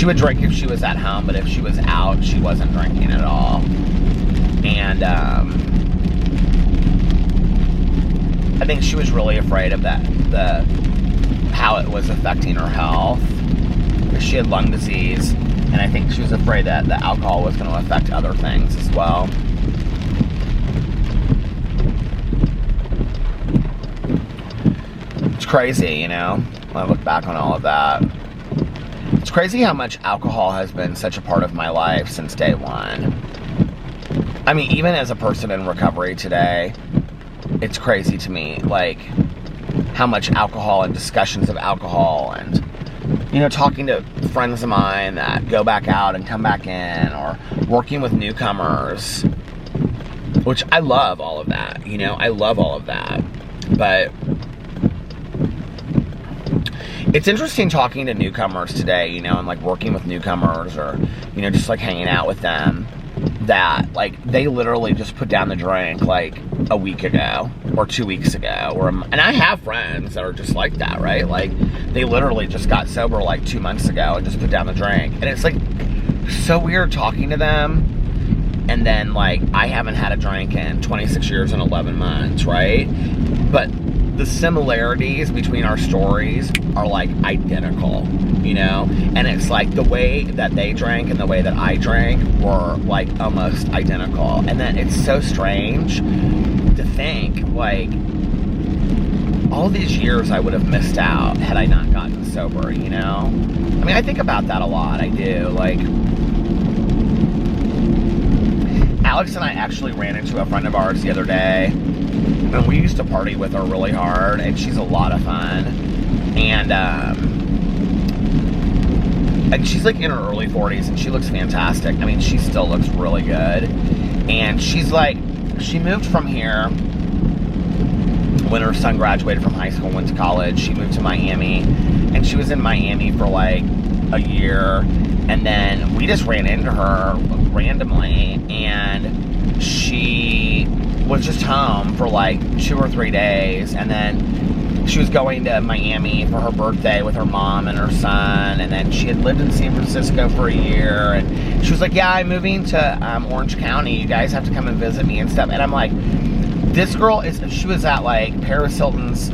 would drink if she was at home, but if she was out, she wasn't drinking at all. And I think she was really afraid of how it was affecting her health. Because she had lung disease, and I think she was afraid that the alcohol was going to affect other things as well. It's crazy, you know, when I look back on all of that. It's crazy how much alcohol has been such a part of my life since day one. I mean, even as a person in recovery today, it's crazy to me, like, how much alcohol and discussions of alcohol and, you know, talking to friends of mine that go back out and come back in, or working with newcomers, which I love all of that, you know, I love all of that, but it's interesting talking to newcomers today, you know, and like working with newcomers, or, you know, just like hanging out with them, that like they literally just put down the drink like a week ago or 2 weeks ago, and I have friends that are just like that, right? Like they literally just got sober like 2 months ago and just put down the drink, and it's like so weird talking to them, and then like I haven't had a drink in 26 years and 11 months, right? But the similarities between our stories are like identical, you know? And it's like the way that they drank and the way that I drank were like almost identical. And then it's so strange to think like all these years I would have missed out had I not gotten sober, you know? I mean, I think about that a lot, I do. Like, Alex and I actually ran into a friend of ours the other day, and we used to party with her really hard, and she's a lot of fun. And she's like in her early 40s, and she looks fantastic. I mean, she still looks really good. And she's like, she moved from here when her son graduated from high school, went to college. She moved to Miami, and she was in Miami for like a year. And then we just ran into her randomly, and she was just home for like 2 or 3 days, and then she was going to Miami for her birthday with her mom and her son, and then she had lived in San Francisco for a year, and she was like, yeah, I'm moving to Orange County, you guys have to come and visit me and stuff. And I'm like, this girl she was at like Paris Hilton's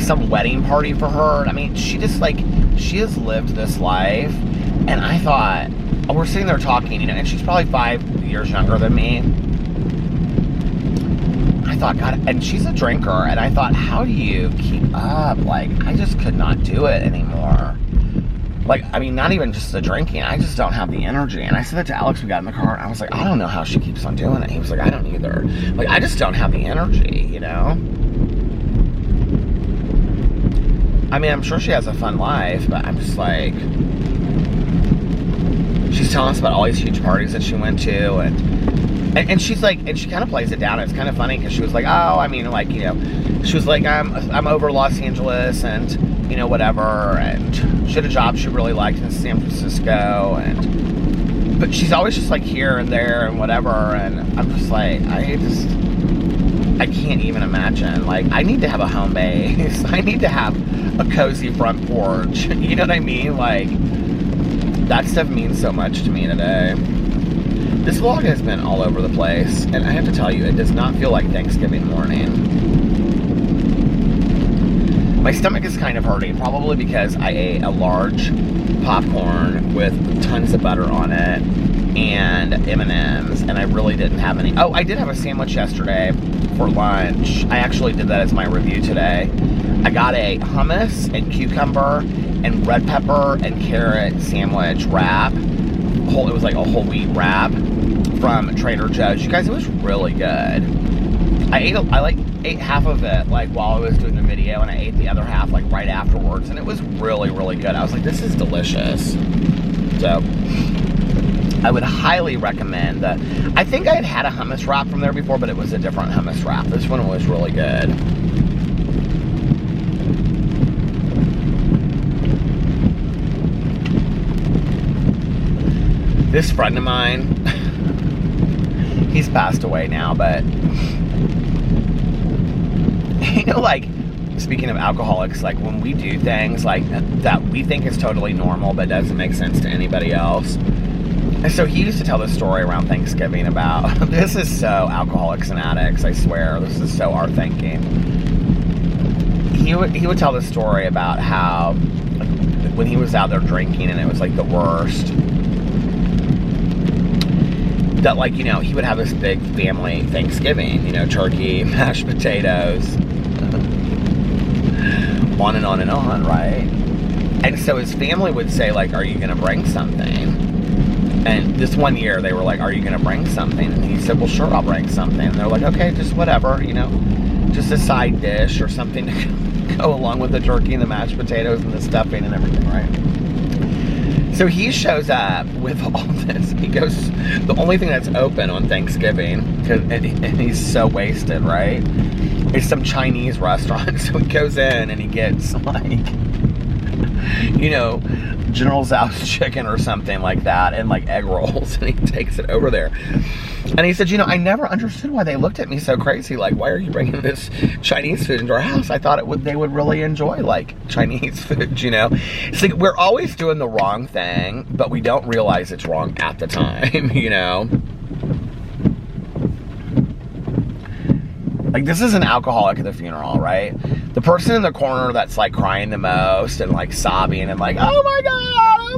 some wedding party for her. I mean, she just like, she has lived this life. And I thought, we're sitting there talking, you know, and she's probably 5 years younger than me. I thought, God, and she's a drinker, and I thought, how do you keep up? Like, I just could not do it anymore. Like, I mean, not even just the drinking, I just don't have the energy. And I said that to Alex, we got in the car, and I was like, I don't know how she keeps on doing it. He was like, I don't either. Like, I just don't have the energy, you know? I mean, I'm sure she has a fun life, but I'm just like, she's telling us about all these huge parties that she went to, and she's like, and she kind of plays it down. It's kind of funny because she was like, oh, I mean, like, you know, she was like, I'm over Los Angeles, and, you know, whatever, and she had a job she really liked in San Francisco, but she's always just like here and there and whatever, and I'm just like, I can't even imagine. Like, I need to have a home base. I need to have a cozy front porch. You know what I mean? Like, that stuff means so much to me today. This vlog has been all over the place, and I have to tell you, it does not feel like Thanksgiving morning. My stomach is kind of hurting, probably because I ate a large popcorn with tons of butter on it, and M&Ms, and I really didn't have any. Oh, I did have a sandwich yesterday for lunch. I actually did that as my review today. I got a hummus and cucumber and red pepper and carrot sandwich wrap. It was like a whole wheat wrap from Trader Joe's. You guys, it was really good. I ate half of it like while I was doing the video, and I ate the other half like right afterwards, and it was really, really good. I was like, this is delicious. So I would highly recommend that. I think I had a hummus wrap from there before, but it was a different hummus wrap. This one was really good. This friend of mine, he's passed away now, but you know, like, speaking of alcoholics, like when we do things like that we think is totally normal but doesn't make sense to anybody else. And so he used to tell this story around Thanksgiving about, this is so Alcoholics and Addicts, I swear, this is so our thinking. He would tell this story about how, like, when he was out there drinking and it was like the worst, that, like, you know, he would have this big family Thanksgiving, you know, turkey, mashed potatoes, on and on, right? And so his family would say, like, are you going to bring something? And this one year, they were like, are you going to bring something? And he said, well, sure, I'll bring something. And they're like, okay, just whatever, you know, just a side dish or something to go along with the turkey and the mashed potatoes and the stuffing and everything, right? So he shows up with all this. He goes, the only thing that's open on Thanksgiving, and he's so wasted, right? It's some Chinese restaurant. So he goes in and he gets, like, you know, General Tso's chicken or something like that, and like egg rolls, and he takes it over there. And he said, you know, I never understood why they looked at me so crazy, like, why are you bringing this Chinese food into our house? I thought they would really enjoy, like, Chinese food, you know? It's like, we're always doing the wrong thing, but we don't realize it's wrong at the time, you know? Like, this is an alcoholic at the funeral, right? The person in the corner that's, like, crying the most and, like, sobbing and, like, oh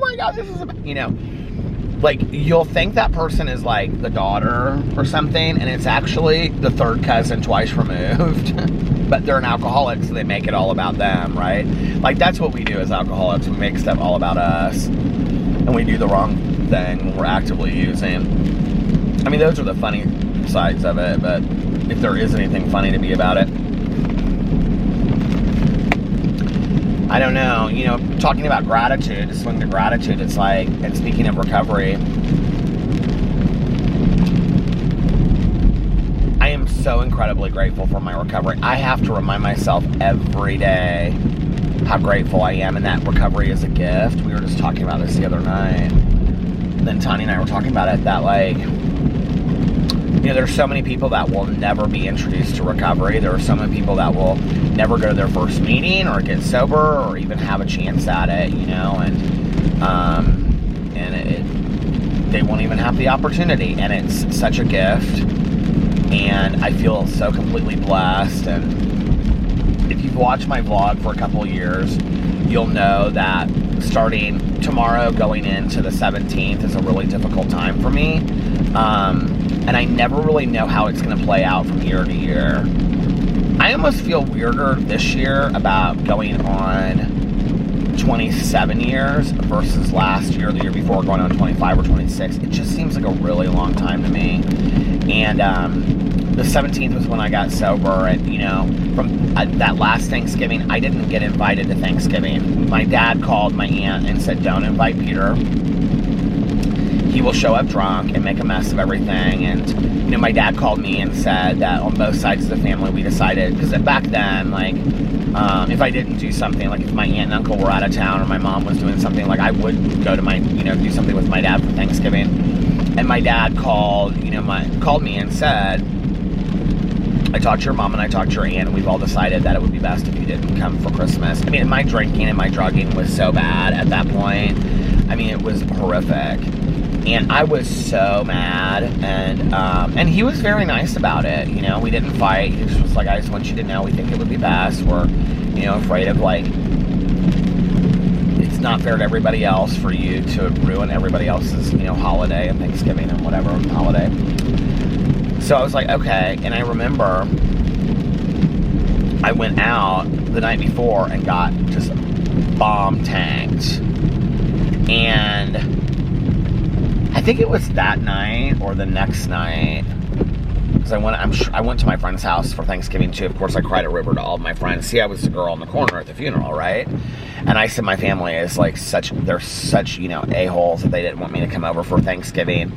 my God, this is, you know, like, you'll think that person is, like, the daughter or something, and it's actually the third cousin twice removed. But they're an alcoholic, so they make it all about them, right? Like, that's what we do as alcoholics. We make stuff all about us, and we do the wrong thing when we're actively using. I mean, those are the funny sides of it, but if there is anything funny to be about it, I don't know. You know, talking about gratitude, to swing to gratitude, it's like, and speaking of recovery, I am so incredibly grateful for my recovery. I have to remind myself every day how grateful I am, and that recovery is a gift. We were just talking about this the other night. And then Tanya and I were talking about it, that, like, you know, there's so many people that will never be introduced to recovery. There are so many people that will never go to their first meeting or get sober or even have a chance at it, you know, and they won't even have the opportunity. And it's such a gift, and I feel so completely blessed. And if you've watched my vlog for a couple of years, you'll know that starting tomorrow going into the 17th is a really difficult time for me. And I never really know how it's going to play out from year to year. I almost feel weirder this year about going on 27 years versus last year, the year before, going on 25 or 26. It just seems like a really long time to me. And the 17th was when I got sober, and, you know, from that last Thanksgiving, I didn't get invited to Thanksgiving. My dad called my aunt and said, don't invite Peter. He will show up drunk and make a mess of everything. And, you know, my dad called me and said that on both sides of the family we decided, because back then, like, if I didn't do something, like if my aunt and uncle were out of town or my mom was doing something, like I would go to my, you know, do something with my dad for Thanksgiving. And my dad called, you know, called me and said, I talked to your mom and I talked to your aunt, and we've all decided that it would be best if you didn't come for Christmas. I mean, my drinking and my drugging was so bad at that point. I mean, it was horrific. And I was so mad, and he was very nice about it, you know, we didn't fight. He just was like, I just want you to know we think it would be best. We're, you know, afraid of, like, it's not fair to everybody else for you to ruin everybody else's, you know, holiday and Thanksgiving and whatever holiday. So I was like, okay, and I remember I went out the night before and got just bomb tanked, and I think it was that night or the next night, because I went to my friend's house for Thanksgiving too. Of course, I cried a river to all of my friends. See, I was the girl in the corner at the funeral, right? And I said my family is like they're such, you know, a-holes that they didn't want me to come over for Thanksgiving.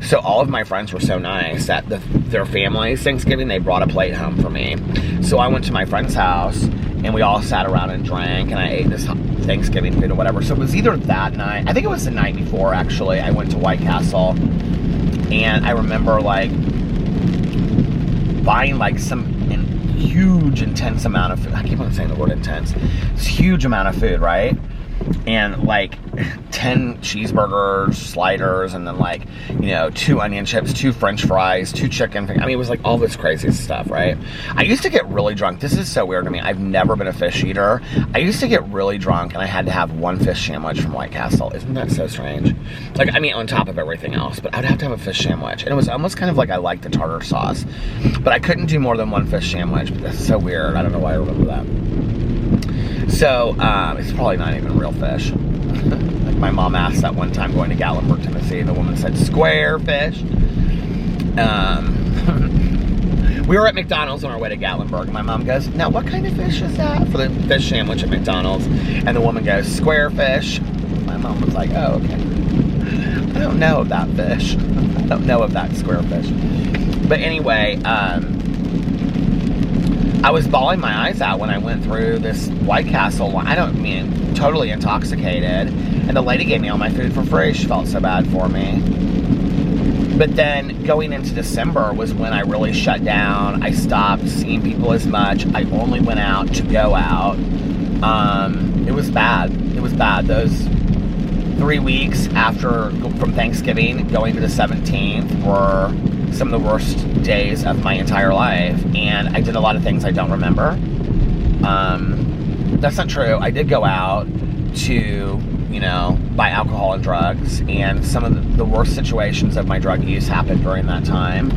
So all of my friends were so nice that their families, Thanksgiving, they brought a plate home for me. So I went to my friend's house, and we all sat around and drank, and I ate this Thanksgiving food or whatever. So it was either that night, I think it was the night before, actually, I went to White Castle, and I remember, like, buying, like, some huge, intense amount of food. I keep on saying the word intense. It's a huge amount of food, right? And, like, 10 cheeseburgers, sliders, and then, like, you know, 2 onion chips, 2 french fries, 2 chicken fingers. I mean, it was, like, all this crazy stuff, right? I used to get really drunk. This is so weird to me. I've never been a fish eater. I used to get really drunk, and I had to have 1 fish sandwich from White Castle. Isn't that so strange? Like, I mean, on top of everything else, but I'd have to have a fish sandwich. And it was almost kind of like I liked the tartar sauce. But I couldn't do more than 1 fish sandwich. But that's so weird. I don't know why I remember that. So, it's probably not even real fish. Like my mom asked that one time going to Gatlinburg, Tennessee, and the woman said, square fish. We were at McDonald's on our way to Gatlinburg, and my mom goes, now what kind of fish is that for the fish sandwich at McDonald's? And the woman goes, square fish. My mom was like, oh, okay. I don't know of that fish. I don't know of that square fish. But anyway, I was bawling my eyes out when I went through this White Castle line. I don't mean totally intoxicated. And the lady gave me all my food for free. She felt so bad for me. But then going into December was when I really shut down. I stopped seeing people as much. I only went out to go out. It was bad. It was bad. Those 3 weeks from Thanksgiving going to the 17th were some of the worst days of my entire life, and I did a lot of things I don't remember. That's not true. I did go out to, you know, buy alcohol and drugs, and some of the worst situations of my drug use happened during that time,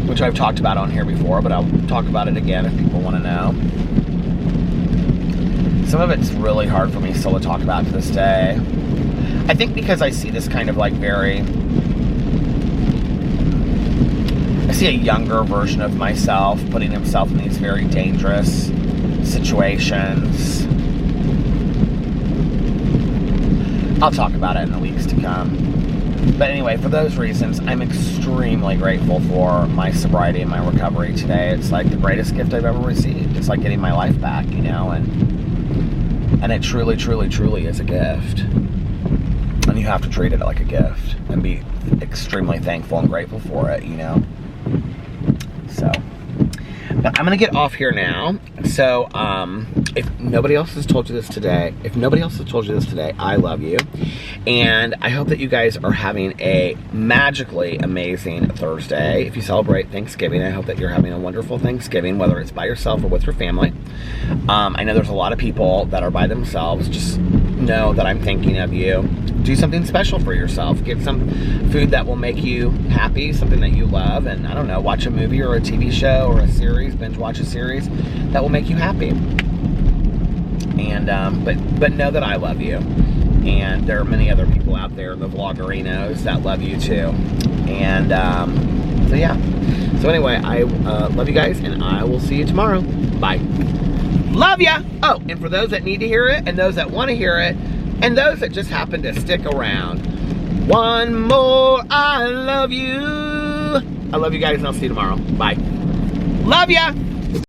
which I've talked about on here before, but I'll talk about it again if people want to know. Some of it's really hard for me still to talk about to this day. I think because I see this kind of like I see a younger version of myself putting himself in these very dangerous situations. I'll talk about it in the weeks to come. But anyway, for those reasons, I'm extremely grateful for my sobriety and my recovery today. It's like the greatest gift I've ever received. It's like getting my life back, you know, and it truly, truly, truly is a gift. And you have to treat it like a gift and be extremely thankful and grateful for it, you know. So, but I'm gonna get off here now. So, if nobody else has told you this today, I love you. And I hope that you guys are having a magically amazing Thursday. If you celebrate Thanksgiving, I hope that you're having a wonderful Thanksgiving, whether it's by yourself or with your family. I know there's a lot of people that are by themselves. Just know that I'm thinking of you. Do something special for yourself. Get some food that will make you happy, something that you love, and I don't know, watch a movie or a TV show or a series, binge watch a series that will make you happy. And but know that I love you, and there are many other people out there in the vloggerinos that love you too. And so yeah. So anyway, I love you guys, and I will see you tomorrow. Bye. Love ya. Oh, and for those that need to hear it, and those that want to hear it, and those that just happen to stick around, one more I love you. I love you guys, and I'll see you tomorrow. Bye. Love ya.